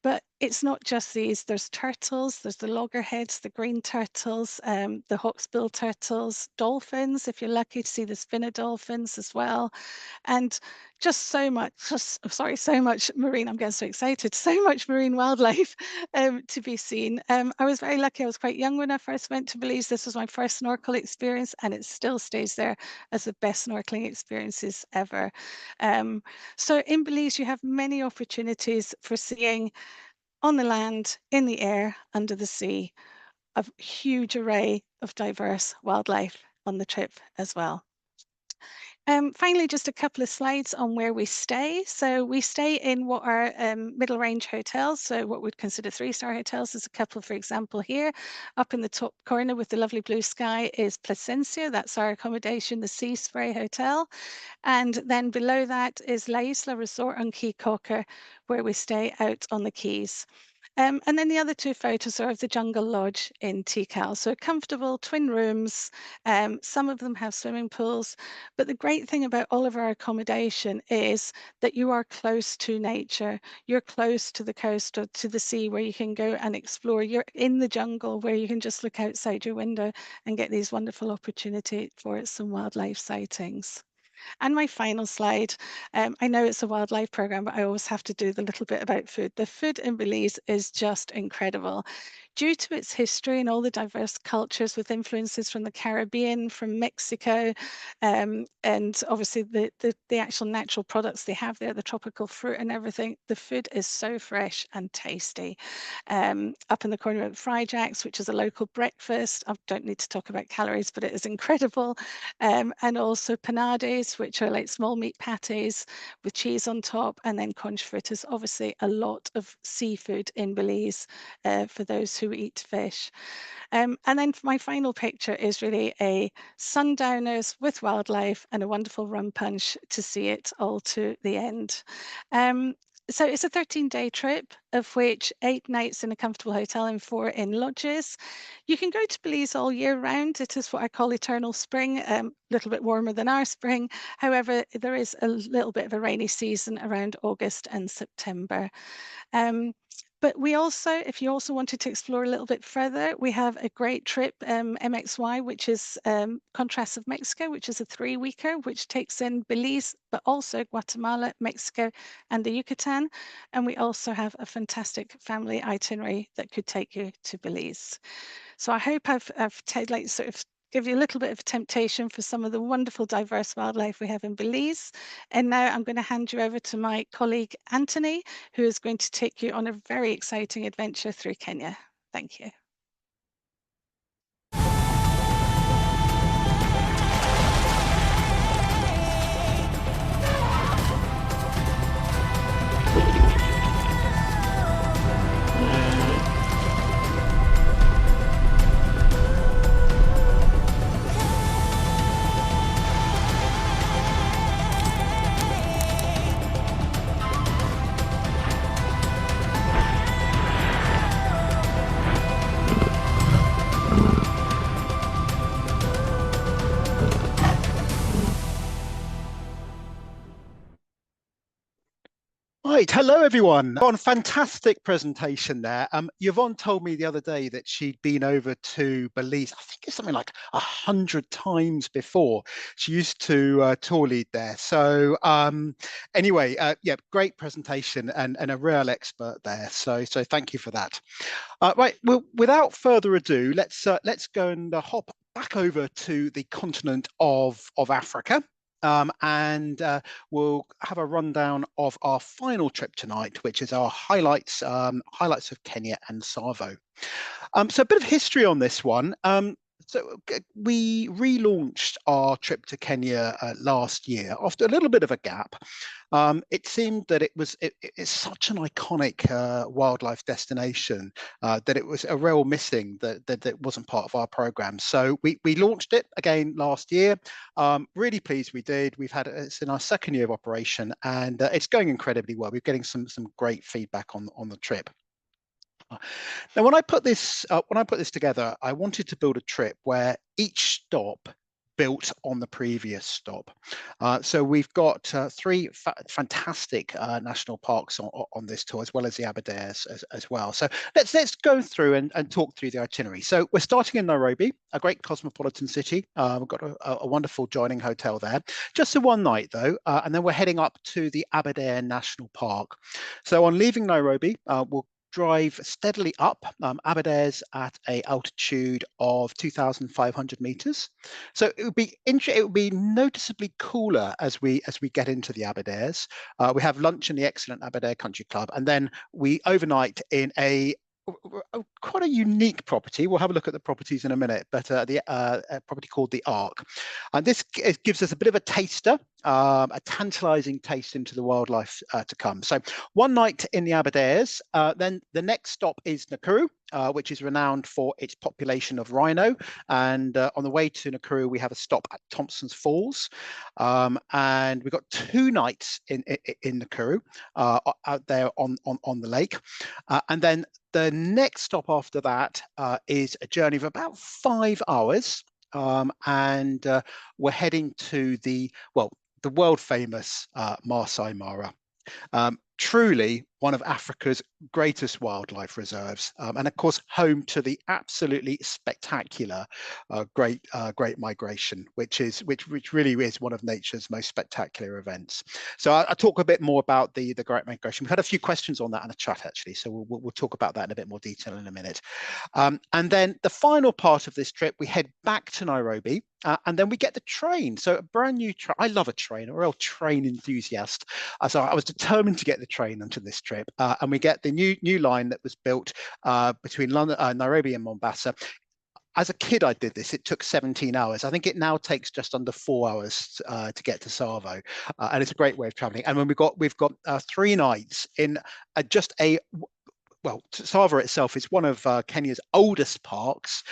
But it's not just these. There's turtles, there's the loggerheads, the green turtles, the hawksbill turtles, dolphins, if you're lucky to see the spinner dolphins as well. And just so much, so much marine, I'm getting so excited, so much marine wildlife to be seen. I was very lucky, I was quite young when I first went to Belize. This was my first snorkel experience, and it still stays there as the best snorkeling experiences ever. So in Belize, you have many opportunities for seeing on the land, in the air, under the sea, a huge array of diverse wildlife on the trip as well. Finally, just a couple of slides on where we stay. So we stay in what are middle range hotels. So what we'd consider 3-star hotels. There's a couple, for example, here. Up in the top corner with the lovely blue sky is Placencia. That's our accommodation, the Sea Spray Hotel. And then below that is La Isla Resort on Key Cocker, where we stay out on the Keys. And then the other 2 photos are of the Jungle Lodge in Tikal. So comfortable twin rooms. Some of them have swimming pools. But the great thing about all of our accommodation is that you are close to nature. You're close to the coast or to the sea where you can go and explore. You're in the jungle where you can just look outside your window and get these wonderful opportunities for some wildlife sightings. And my final slide, I know it's a wildlife program, but I always have to do the little bit about food. The food in Belize is just incredible. Due to its history and all the diverse cultures with influences from the Caribbean, from Mexico, and obviously the actual natural products they have there, the tropical fruit and everything, the food is so fresh and tasty. Up in the corner of Fry Jacks, which is a local breakfast. I don't need to talk about calories, but it is incredible. And also panades, which are like small meat patties with cheese on top, and then conch fritters. Obviously, a lot of seafood in Belize for those who eat fish. And then my final picture is really a sundowners with wildlife and a wonderful rum punch to see it all to the end. So it's a 13-day trip, of which 8 nights in a comfortable hotel and 4 in lodges. You can go to Belize all year round. It is what I call eternal spring, a little bit warmer than our spring. However, there is a little bit of a rainy season around August and September. But we also, if you also wanted to explore a little bit further, we have a great trip, MXY, which is Contrasts of Mexico, which is a 3-weeker, which takes in Belize, but also Guatemala, Mexico, and the Yucatan. And we also have a fantastic family itinerary that could take you to Belize. So I hope I've sort of give you a little bit of temptation for some of the wonderful diverse wildlife we have in Belize. And now I'm going to hand you over to my colleague Anthony, who is going to take you on a very exciting adventure through Kenya. Thank you. Right, hello everyone. On fantastic presentation there. Yvonne told me the other day that she'd been over to Belize. I think it's something like 100 times before. She used to tour lead there. So anyway, yeah, great presentation and a real expert there. So thank you for that. Right, well, without further ado, let's go and hop back over to the continent of Africa. and we'll have a rundown of our final trip tonight, which is our highlights of Kenya and Tsavo. So a bit of history on this one. So we relaunched our trip to Kenya last year after a little bit of a gap. It seemed that it's such an iconic wildlife destination that it was a real missing that wasn't part of our program. So we launched it again last year. Really pleased we did. It's in our second year of operation, and it's going incredibly well. We're getting some great feedback on the trip. Now, when I put this together, I wanted to build a trip where each stop built on the previous stop. So we've got three fantastic national parks on this tour, as well as the Aberdares as well. So let's go through and talk through the itinerary. So we're starting in Nairobi, a great cosmopolitan city. We've got a wonderful joining hotel there. Just for one night though, and then we're heading up to the Aberdare National Park. So on leaving Nairobi, we'll drive steadily up. Aberdare's at an altitude of 2,500 meters. So it would be noticeably cooler as we get into the Aberdares. We have lunch in the excellent Aberdare Country Club, and then we overnight in quite a unique property. We'll have a look at the properties in a minute, but a property called the Ark. And this gives us a bit of a taster, a tantalizing taste into the wildlife to come. So one night in the Aberdares, then the next stop is Nakuru, which is renowned for its population of rhino. And on the way to Nakuru, we have a stop at Thompson's Falls. And we've got 2 nights in Nakuru, out there on the lake. And then the next stop after that is a journey of about 5 hours. And we're heading to the world famous Maasai Mara. Truly one of Africa's greatest wildlife reserves, and of course home to the absolutely spectacular Great Migration, which really is one of nature's most spectacular events. So I'll talk a bit more about the Great Migration. We've had a few questions on that in the chat actually, so we'll talk about that in a bit more detail in a minute. And then the final part of this trip, we head back to Nairobi, and then we get the train. So a brand new train. I love a train, a real train enthusiast. So I was determined to get the train onto this trip, and we get the new line that was built between London, Nairobi and Mombasa. As a kid, I did this. It took 17 hours. I think it now takes just under 4 hours to get to Tsavo, and it's a great way of traveling. And when we've got 3 nights in Tsavo itself is one of Kenya's oldest parks.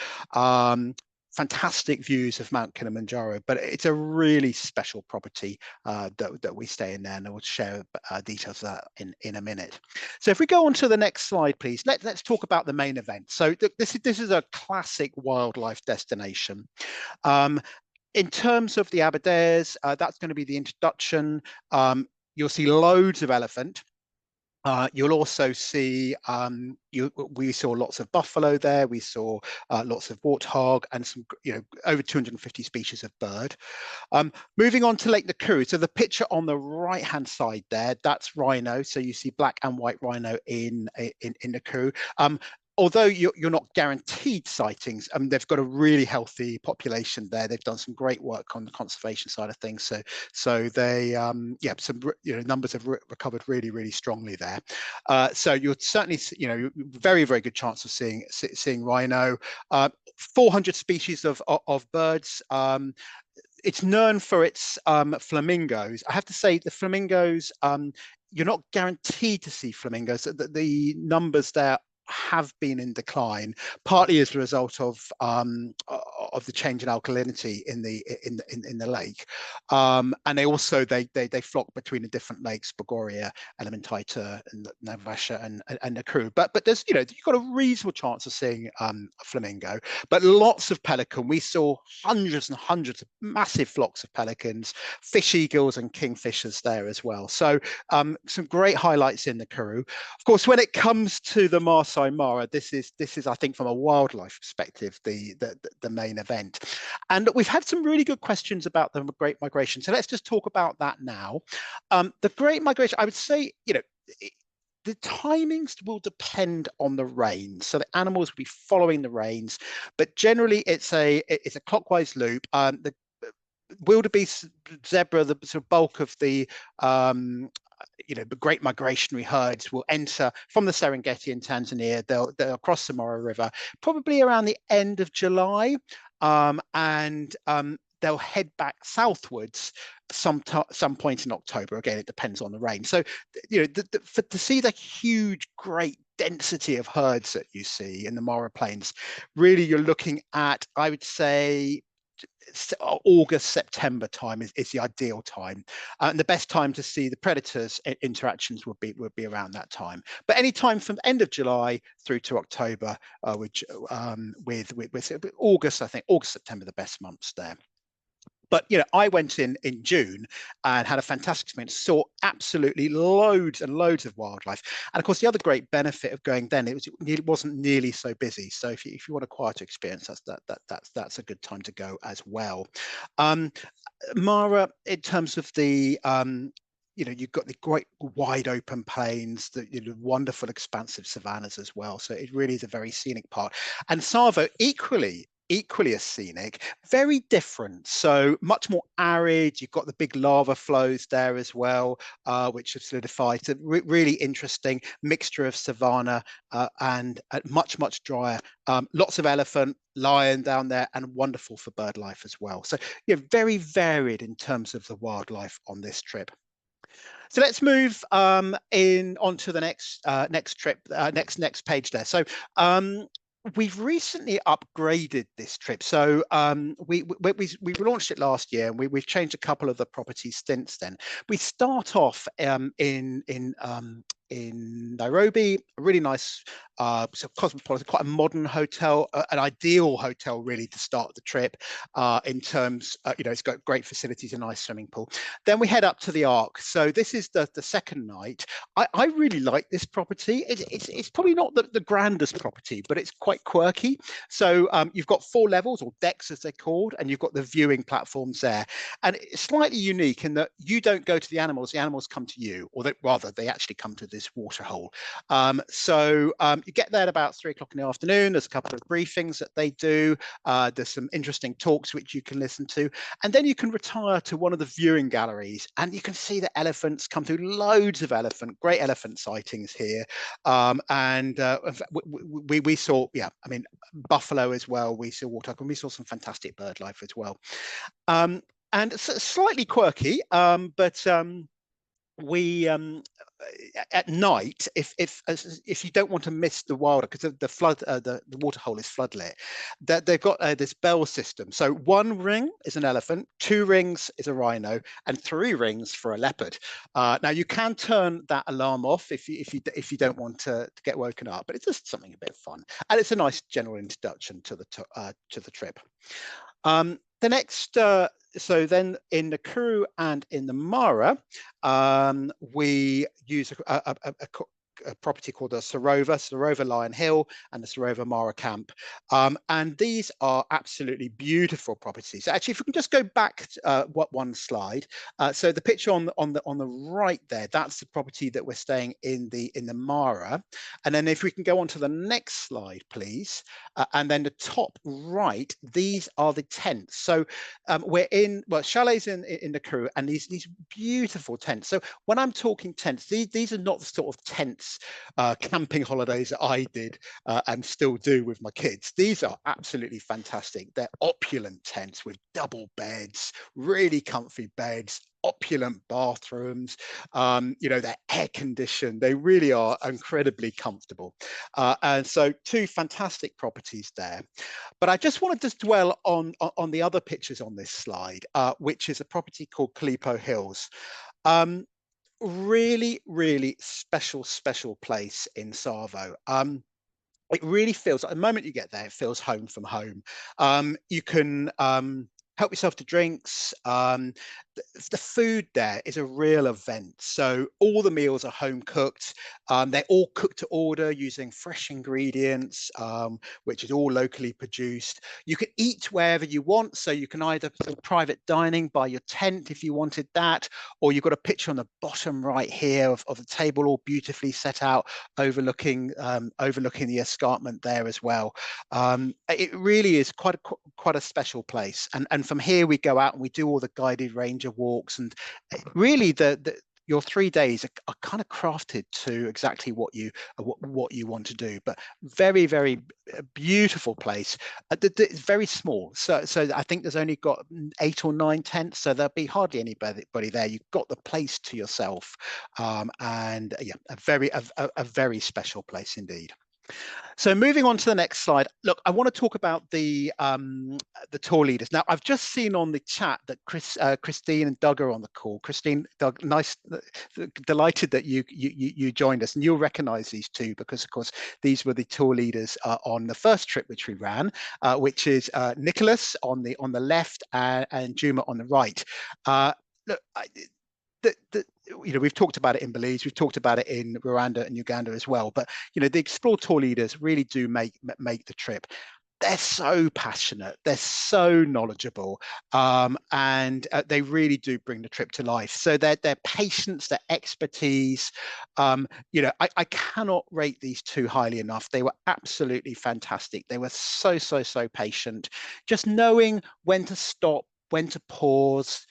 Fantastic views of Mount Kilimanjaro, but it's a really special property that we stay in there, and I will share details of that in a minute. So if we go on to the next slide, please, let's talk about the main event. So this is a classic wildlife destination. In terms of the Aberdares, that's going to be the introduction. You'll see loads of elephant. You'll also see, we saw lots of buffalo there. We saw lots of warthog and some, over 250 species of bird. Moving on to Lake Nakuru. So the picture on the right-hand side there, that's rhino. So you see black and white rhino in Nakuru. Although you're not guaranteed sightings, they've got a really healthy population there. They've done some great work on the conservation side of things. So they, some numbers have recovered really, really strongly there. So you're certainly, very, very good chance of seeing rhino. 400 species of birds. It's known for its flamingos. I have to say the flamingos, you're not guaranteed to see flamingos. The numbers there have been in decline, partly as a result of the change in alkalinity in the lake, and they flock between the different lakes, Bogoria, Elementaita, and Naivasha, and Nakuru. But there's you've got a reasonable chance of seeing a flamingo, but lots of pelican. We saw hundreds and hundreds of massive flocks of pelicans, fish eagles, and kingfishers there as well. So some great highlights in Nakuru. Of course, when it comes to the Maasai Mara, this is I think from a wildlife perspective the main event. And we've had some really good questions about the Great Migration, so let's just talk about that now. The Great Migration, I would say, the timings will depend on the rains, so the animals will be following the rains, but generally it's a clockwise loop. wildebeest, zebra, the sort of bulk of the the great migratory herds will enter from the Serengeti in Tanzania. They'll cross the Mara River probably around the end of July, and they'll head back southwards some point in October. Again, it depends on the rain. So, to see the huge, great density of herds that you see in the Mara Plains, really you're looking at, I would say, August, September time is the ideal time, and the best time to see the predators interactions would be around that time. But any time from end of July through to October, with August, I think August, September, the best months there. But I went in June and had a fantastic experience, saw absolutely loads and loads of wildlife. And of course, the other great benefit of going then, it wasn't nearly so busy. So if you want a quieter experience, that's a good time to go as well. Mara, in terms of the you've got the great wide open plains, the wonderful expansive savannas as well. So it really is a very scenic part. And Tsavo equally as scenic, very different. So much more arid. You've got the big lava flows there as well, which have solidified. It's a really interesting mixture of savanna and much drier. Lots of elephant, lion down there, and wonderful for bird life as well. So very varied in terms of the wildlife on this trip. So let's move in onto the next trip, next page there. So we've recently upgraded this trip. So we launched it last year, and we've changed a couple of the properties since then. We start off in Nairobi, a really nice cosmopolitan, quite a modern hotel, an ideal hotel really to start the trip in terms, it's got great facilities, a nice swimming pool. Then we head up to the Ark. So this is the second night. I really like this property. It's probably not the grandest property, but it's quite quirky. So you've got 4 levels, or decks as they're called, and you've got the viewing platforms there. And it's slightly unique in that you don't go to the animals come to you, or rather they actually come to this water hole. So you get there at about 3 o'clock in the afternoon. There's a couple of briefings that they do. There's some interesting talks which you can listen to, and then you can retire to one of the viewing galleries, and you can see the elephants come through. Loads of great elephant sightings here, and we saw, buffalo as well. We saw waterbuck, and we saw some fantastic bird life as well. And slightly quirky, but we at night, if you don't want to miss the wilder, because the flood, the water hole is floodlit, that they've got this bell system. So 1 ring is an elephant, 2 rings is a rhino, and 3 rings for a leopard. Now you can turn that alarm off if you don't want to get woken up, but it's just something a bit fun, and it's a nice general introduction to the trip. The next, so then in the Nakuru and in the Mara, we use a property called the Sarova Lion Hill, and the Sarova Mara Camp. And these are absolutely beautiful properties. Actually, if we can just go back one slide. So the picture on the right there, that's the property that we're staying in the Mara. And then if we can go on to the next slide, please. And then the top right, these are the tents. So we're in, chalets in Nakuru, and these beautiful tents. So when I'm talking tents, these are not the sort of tents, camping holidays that I did and still do with my kids. These are absolutely fantastic. They're opulent tents with double beds, really comfy beds, opulent bathrooms. They're air conditioned. They really are incredibly comfortable. And so 2 fantastic properties there. But I just wanted to dwell on the other pictures on this slide, which is a property called Kalipo Hills. Really special place in Tsavo. It really feels, at the moment you get there, it feels home from home. You can help yourself to drinks. the food there is a real event. So all the meals are home cooked. They're all cooked to order using fresh ingredients, which is all locally produced. You can eat wherever you want. So you can either private dining by your tent if you wanted that, or you've got a picture on the bottom right here of the table all beautifully set out, overlooking the escarpment there as well. It really is quite a special place. And from here we go out and we do all the guided ranger walks, and really your 3 days are kind of crafted to exactly what you want to do. But very beautiful place. It's very small, so I think there's only got 8 or 9 tents, so there'll be hardly anybody there. You've got the place to yourself, and yeah, a very special place indeed. So moving on to the next slide. Look, I want to talk about the tour leaders. Now, I've just seen on the chat that Christine and Doug are on the call. Christine, Doug, nice, delighted that you joined us, and you'll recognise these two because, of course, these were the tour leaders on the first trip which we ran, which is Nicholas on the left and Juma on the right. Look, we've talked about it in Belize, we've talked about it in Rwanda and Uganda as well, but the Explore tour leaders really do make the trip. They're so passionate, they're so knowledgeable, and they really do bring the trip to life. So their patience, their expertise, I cannot rate these two highly enough. They were absolutely fantastic. They were so patient, just knowing when to stop, when to pause,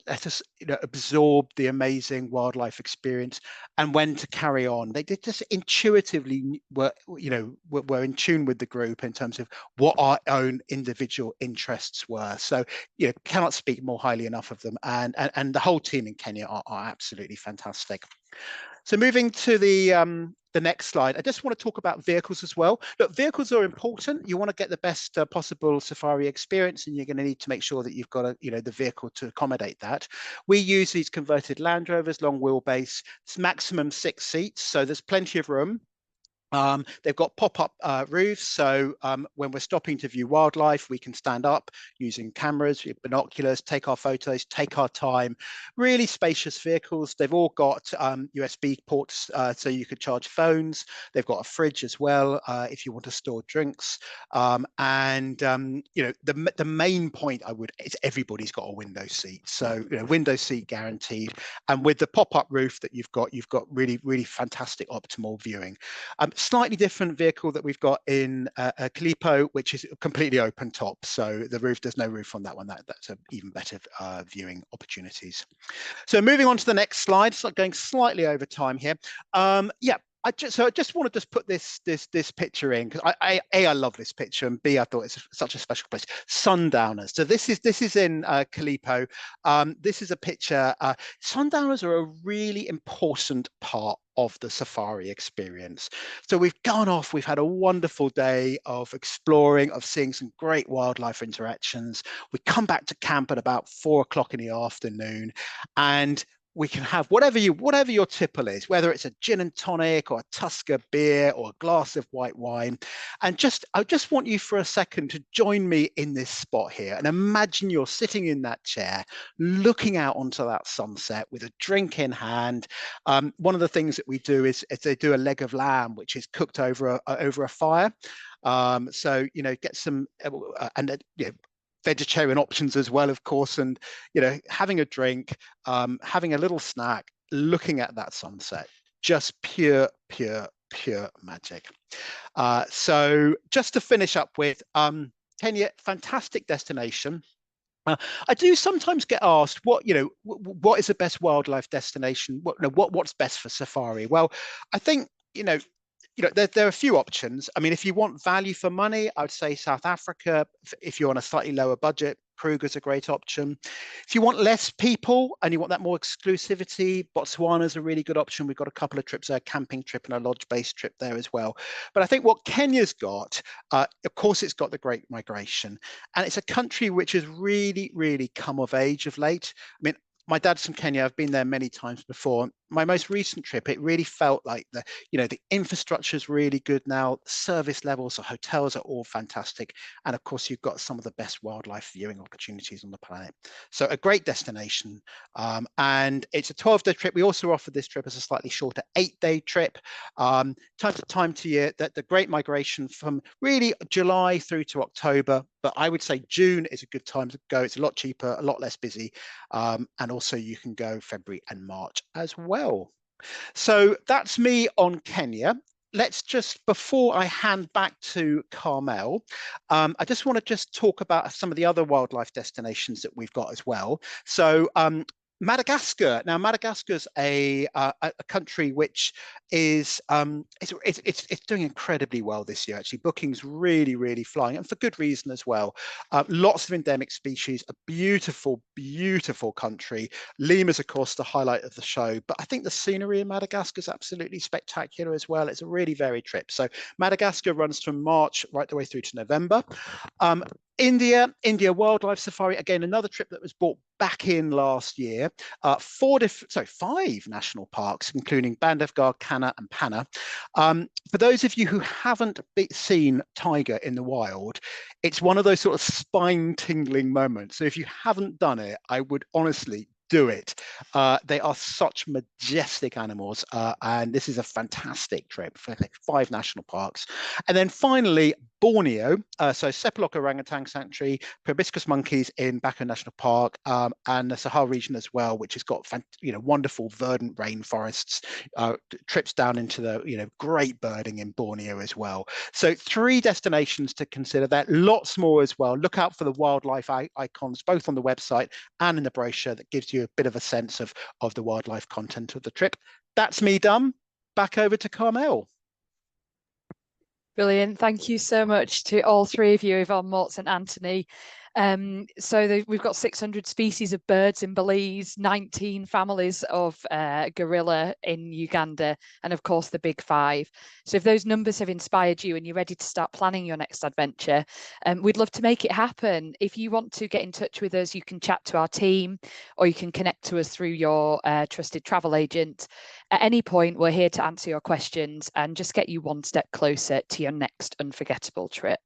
let us absorb the amazing wildlife experience, and when to carry on. They just intuitively were in tune with the group in terms of what our own individual interests were. So cannot speak more highly enough of them, and the whole team in Kenya are absolutely fantastic. So moving to the next slide, I just want to talk about vehicles as well. Look, vehicles are important. You want to get the best possible safari experience, and you're going to need to make sure that you've got the vehicle to accommodate that. We use these converted Land Rovers, long wheelbase. It's maximum 6 seats, so there's plenty of room. They've got pop-up roofs, so when we're stopping to view wildlife, we can stand up using cameras, binoculars, take our photos, take our time. Really spacious vehicles. They've all got USB ports, so you could charge phones. They've got a fridge as well if you want to store drinks. The main point is everybody's got a window seat, so window seat guaranteed. And with the pop-up roof that you've got really fantastic optimal viewing. Slightly different vehicle that we've got in Kalipo, which is completely open top. So there's no roof on that one. That's even better viewing opportunities. So moving on to the next slide, so going slightly over time here. I just want to put this picture in because I love this picture, and B, I thought it's such a special place. Sundowners. So this is in Kalipo. This is a picture. Sundowners are a really important part of the safari experience. So we've gone off, we've had a wonderful day of exploring, of seeing some great wildlife interactions. We come back to camp at about 4 o'clock in the afternoon, and we can have whatever your tipple is, whether it's a gin and tonic or a Tusker beer or a glass of white wine. And I just want you for a second to join me in this spot here, and imagine you're sitting in that chair, looking out onto that sunset with a drink in hand. One of the things that we do is they do a leg of lamb, which is cooked over a fire. So get some vegetarian options as well, of course, and having a drink, having a little snack, looking at that sunset, just pure magic. So just to finish up with Kenya, fantastic destination. I do sometimes get asked what is the best wildlife destination, what's best for safari. Well, I think there are a few options. I mean, if you want value for money, I would say South Africa. If you're on a slightly lower budget, Kruger's a great option. If you want less people and you want that more exclusivity, Botswana's a really good option. We've got a couple of trips there, a camping trip and a lodge-based trip there as well. But I think what Kenya's got, of course, it's got the Great Migration, and it's a country which has really come of age of late. I mean, my dad's from Kenya. I've been there many times before. my most recent trip, it really felt like the infrastructure is really good now. Service levels, the hotels are all fantastic, and of course you've got some of the best wildlife viewing opportunities on the planet. So a great destination, and it's a 12-day trip. We also offer this trip as a slightly shorter 8-day trip. Time to time to year, that the Great Migration from really July through to October, but I would say June is a good time to go. It's a lot cheaper, a lot less busy, and also you can go February and March as well. So that's me on Kenya. Let's just, before I hand back to Carmel, I just want to just talk about some of the other wildlife destinations that we've got as well. So Madagascar. Now, Madagascar's a country which is it's doing incredibly well this year. Actually, bookings really flying, and for good reason as well. Lots of endemic species, a beautiful country. Lima's, of course, the highlight of the show, but I think the scenery in Madagascar is absolutely spectacular as well. It's a really varied trip. So Madagascar runs from March right the way through to November. India Wildlife Safari, again, another trip that was brought back in last year. 5 national parks, including Bandhavgarh, Kanha and Panna. For those of you who haven't seen tiger in the wild, it's one of those sort of spine-tingling moments. So if you haven't done it, I would honestly do it. They are such majestic animals, and this is a fantastic trip for 5 national parks. And then finally, Borneo, so Sepalok Orangutan Sanctuary, proboscis monkeys in Bako National Park, and the Sahel region as well, which has got wonderful verdant rainforests. Trips down into the great birding in Borneo as well. So 3 destinations to consider there. Lots more as well. Look out for the wildlife icons both on the website and in the brochure that gives you a bit of a sense of the wildlife content of the trip. That's me done. Back over to Carmel. Brilliant. Thank you so much to all 3 of you, Yvonne, Morts and Anthony. We've got 600 species of birds in Belize, 19 families of gorilla in Uganda, and of course the big 5. So if those numbers have inspired you and you're ready to start planning your next adventure, we'd love to make it happen. If you want to get in touch with us, you can chat to our team, or you can connect to us through your trusted travel agent. At any point, we're here to answer your questions and just get you one step closer to your next unforgettable trip.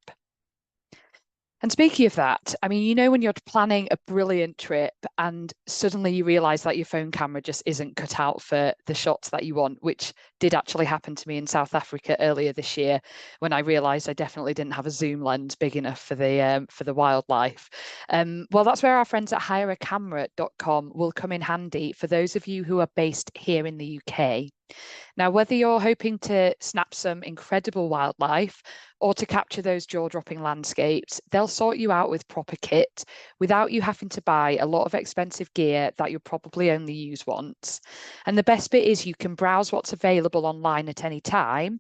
And speaking of that, I mean, when you're planning a brilliant trip and suddenly you realize that your phone camera just isn't cut out for the shots that you want, which did actually happen to me in South Africa earlier this year when I realized I definitely didn't have a zoom lens big enough for the wildlife. Well, that's where our friends at hireacamera.com will come in handy for those of you who are based here in the UK. Now, whether you're hoping to snap some incredible wildlife or to capture those jaw-dropping landscapes, they'll sort you out with proper kit without you having to buy a lot of expensive gear that you'll probably only use once. And the best bit is you can browse what's available online at any time.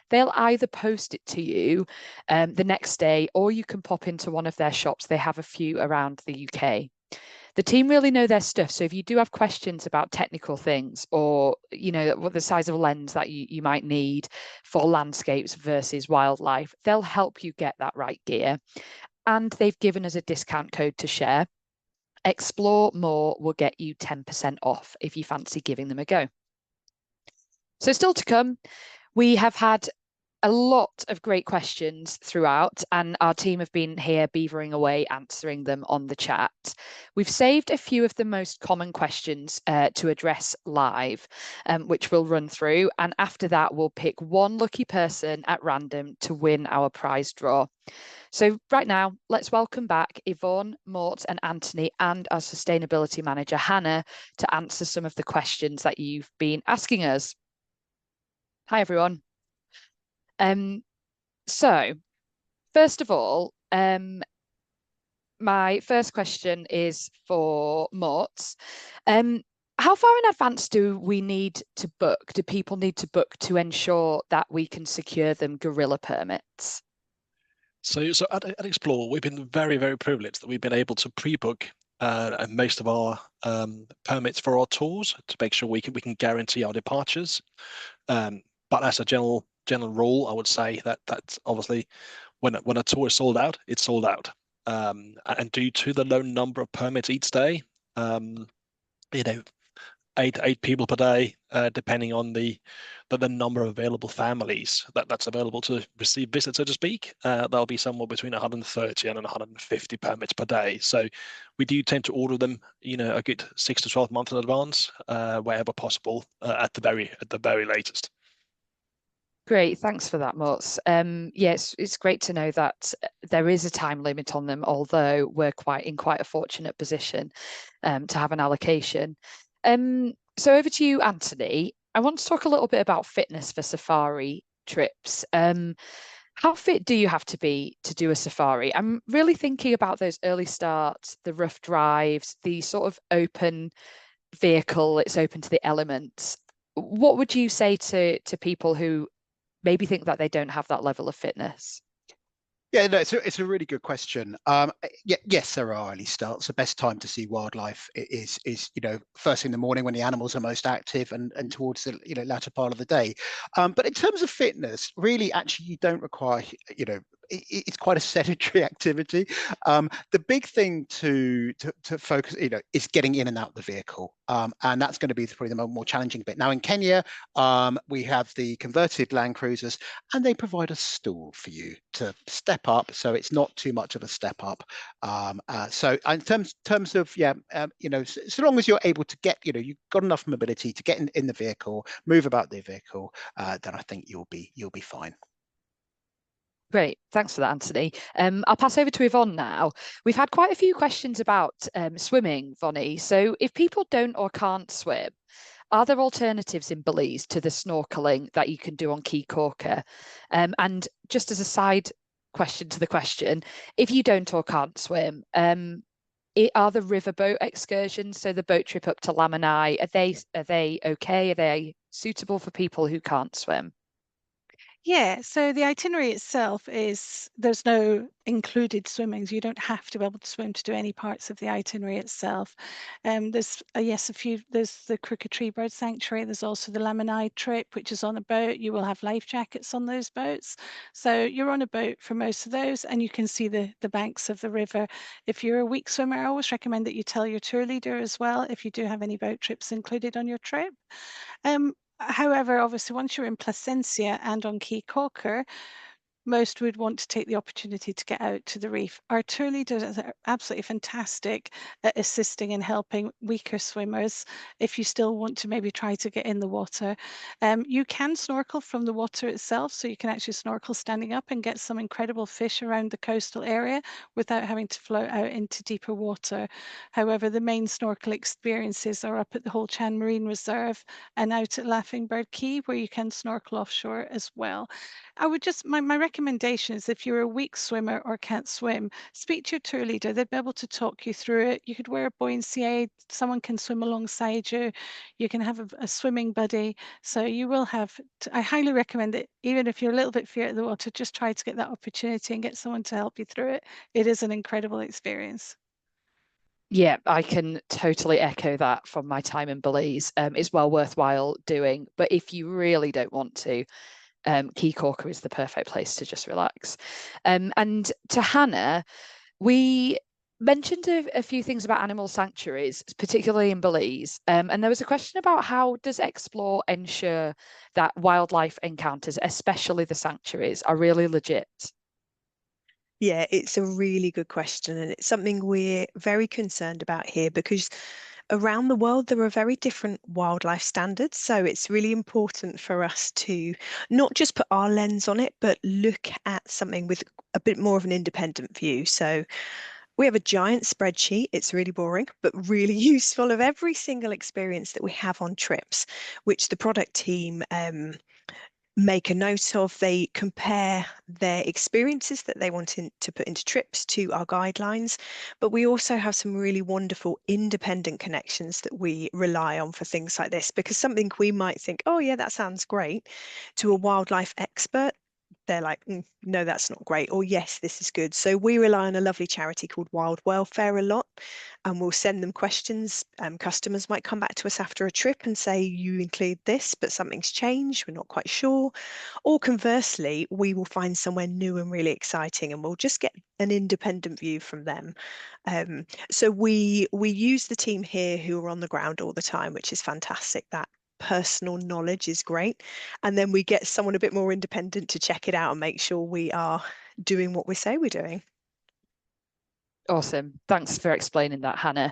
They'll either post it to you the next day, or you can pop into one of their shops. They have a few around the UK. The team really know their stuff. So if you do have questions about technical things, or what the size of lens that you might need for landscapes versus wildlife, they'll help you get that right gear. And they've given us a discount code to share. Explore More will get you 10% off if you fancy giving them a go. So still to come, we have had a lot of great questions throughout, and our team have been here beavering away answering them on the chat. We've saved a few of the most common questions to address live, which we'll run through, and after that we'll pick one lucky person at random to win our prize draw. So right now, let's welcome back Yvonne, Mort and Anthony, and our sustainability manager Hannah to answer some of the questions that you've been asking us. Hi everyone. So first of all, my first question is for Mort. How far in advance do we need to book? Do people need to book to ensure that we can secure them gorilla permits? So at Explore, we've been very privileged that we've been able to pre-book most of our permits for our tours to make sure we can guarantee our departures. But as a general rule, I would say that's obviously when a tour is sold out, it's sold out. And due to the low number of permits each day, eight people per day, depending on the number of available families that's available to receive visits, so to speak. There'll be somewhere between 130 and 150 permits per day. So we do tend to order them, a good 6 to 12 months in advance, wherever possible, at the very latest. Great, thanks for that, Muts. Yes, it's great to know that there is a time limit on them, although we're in quite a fortunate position to have an allocation. So over to you, Anthony. I want to talk a little bit about fitness for safari trips. How fit do you have to be to do a safari? I'm really thinking about those early starts, the rough drives, the sort of open vehicle, it's open to the elements. What would you say to people who maybe think that they don't have that level of fitness? Yeah, no, it's a really good question. Yes, there are early starts. The best time to see wildlife is first thing in the morning when the animals are most active, and towards the latter part of the day. But in terms of fitness, really, actually, you don't require it's quite a sedentary activity. The big thing to focus, is getting in and out of the vehicle, and that's going to be probably the more challenging bit. Now in Kenya, we have the converted Land Cruisers, and they provide a stool for you to step up, so it's not too much of a step up. So in terms of so long as you're able to get, you've got enough mobility to get in the vehicle, move about the vehicle, then I think you'll be fine. Great, thanks for that, Anthony. I'll pass over to Yvonne now. We've had quite a few questions about swimming, Vonnie. So if people don't or can't swim, are there alternatives in Belize to the snorkeling that you can do on Key Corker? And just as a side question to the question, if you don't or can't swim, are the riverboat excursions, so the boat trip up to Lamanai, are they okay? Are they suitable for people who can't swim? Yeah, so the itinerary itself there's no included swimming, so you don't have to be able to swim to do any parts of the itinerary itself. There's there's the Crooked Tree Bird Sanctuary, there's also the Lamanai trip, which is on a boat. You will have life jackets on those boats. So you're on a boat for most of those, and you can see the banks of the river. If you're a weak swimmer, I always recommend that you tell your tour leader as well if you do have any boat trips included on your trip. However, obviously, once you're in Placencia and on Key Corker, most would want to take the opportunity to get out to the reef. Our tour leaders are absolutely fantastic at assisting and helping weaker swimmers if you still want to maybe try to get in the water. You can snorkel from the water itself, so you can actually snorkel standing up and get some incredible fish around the coastal area without having to float out into deeper water. However, the main snorkel experiences are up at the Holchan Marine Reserve and out at Laughing Bird Key, where you can snorkel offshore as well. I would just, my recommendation is if you're a weak swimmer or can't swim, speak to your tour leader. They'll be able to talk you through it. You could wear a buoyancy aid. Someone can swim alongside you. You can have a swimming buddy. So you will have, I highly recommend it. Even if you're a little bit feared of the water, just try to get that opportunity and get someone to help you through it. It is an incredible experience. Yeah, I can totally echo that from my time in Belize. It's well worthwhile doing, but if you really don't want to, Key Corker is the perfect place to just relax. And to Hannah, we mentioned a few things about animal sanctuaries, particularly in Belize. And there was a question about how does Explore ensure that wildlife encounters, especially the sanctuaries, are really legit? Yeah, it's a really good question, and it's something we're very concerned about here because around the world there are very different wildlife standards. So it's really important for us to not just put our lens on it, but look at something with a bit more of an independent view. So we have a giant spreadsheet. It's really boring, but really useful of every single experience that we have on trips, which the product team make a note of. They compare their experiences that they want to put into trips to our guidelines, but we also have some really wonderful independent connections that we rely on for things like this, because something we might think, oh yeah, that sounds great, to a wildlife expert, they're like, no, that's not great, or yes, this is good. So we rely on a lovely charity called Wild Welfare a lot, and we'll send them questions. Customers might come back to us after a trip and say, you include this, but something's changed, we're not quite sure. Or conversely, we will find somewhere new and really exciting, and we'll just get an independent view from them. So we use the team here who are on the ground all the time, which is fantastic. That personal knowledge is great, and then we get someone a bit more independent to check it out and make sure we are doing what we say we're doing. Awesome. Thanks for explaining that, Hannah.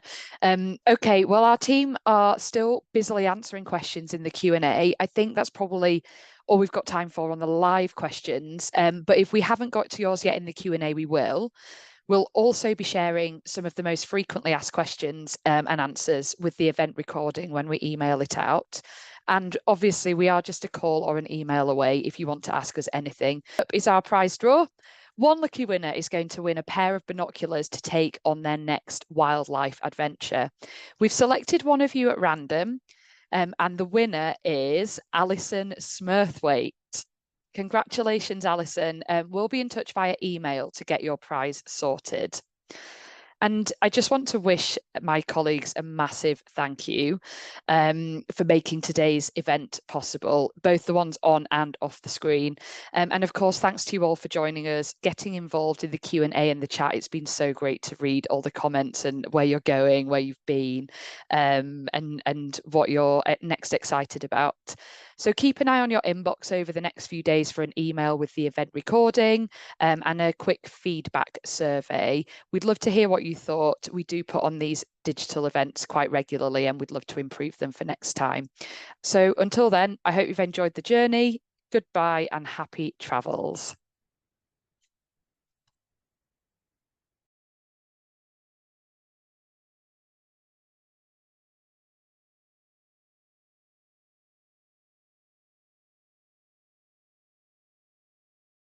Okay, well, our team are still busily answering questions in the Q&A. I think that's probably all we've got time for on the live questions. But if we haven't got to yours yet in the Q&A, we will. We'll also be sharing some of the most frequently asked questions and answers with the event recording when we email it out. And obviously, we are just a call or an email away if you want to ask us anything. Is our prize draw. One lucky winner is going to win a pair of binoculars to take on their next wildlife adventure. We've selected one of you at random, and the winner is Alison Smurthwaite. Congratulations, Alison. We'll be in touch via email to get your prize sorted. And I just want to wish my colleagues a massive thank you for making today's event possible, both the ones on and off the screen. And of course, thanks to you all for joining us, getting involved in the Q&A and the chat. It's been so great to read all the comments and where you're going, where you've been, and what you're next excited about. So keep an eye on your inbox over the next few days for an email with the event recording and a quick feedback survey. We'd love to hear what you thought. We do put on these digital events quite regularly, and we'd love to improve them for next time. So until then, I hope you've enjoyed the journey. Goodbye and happy travels.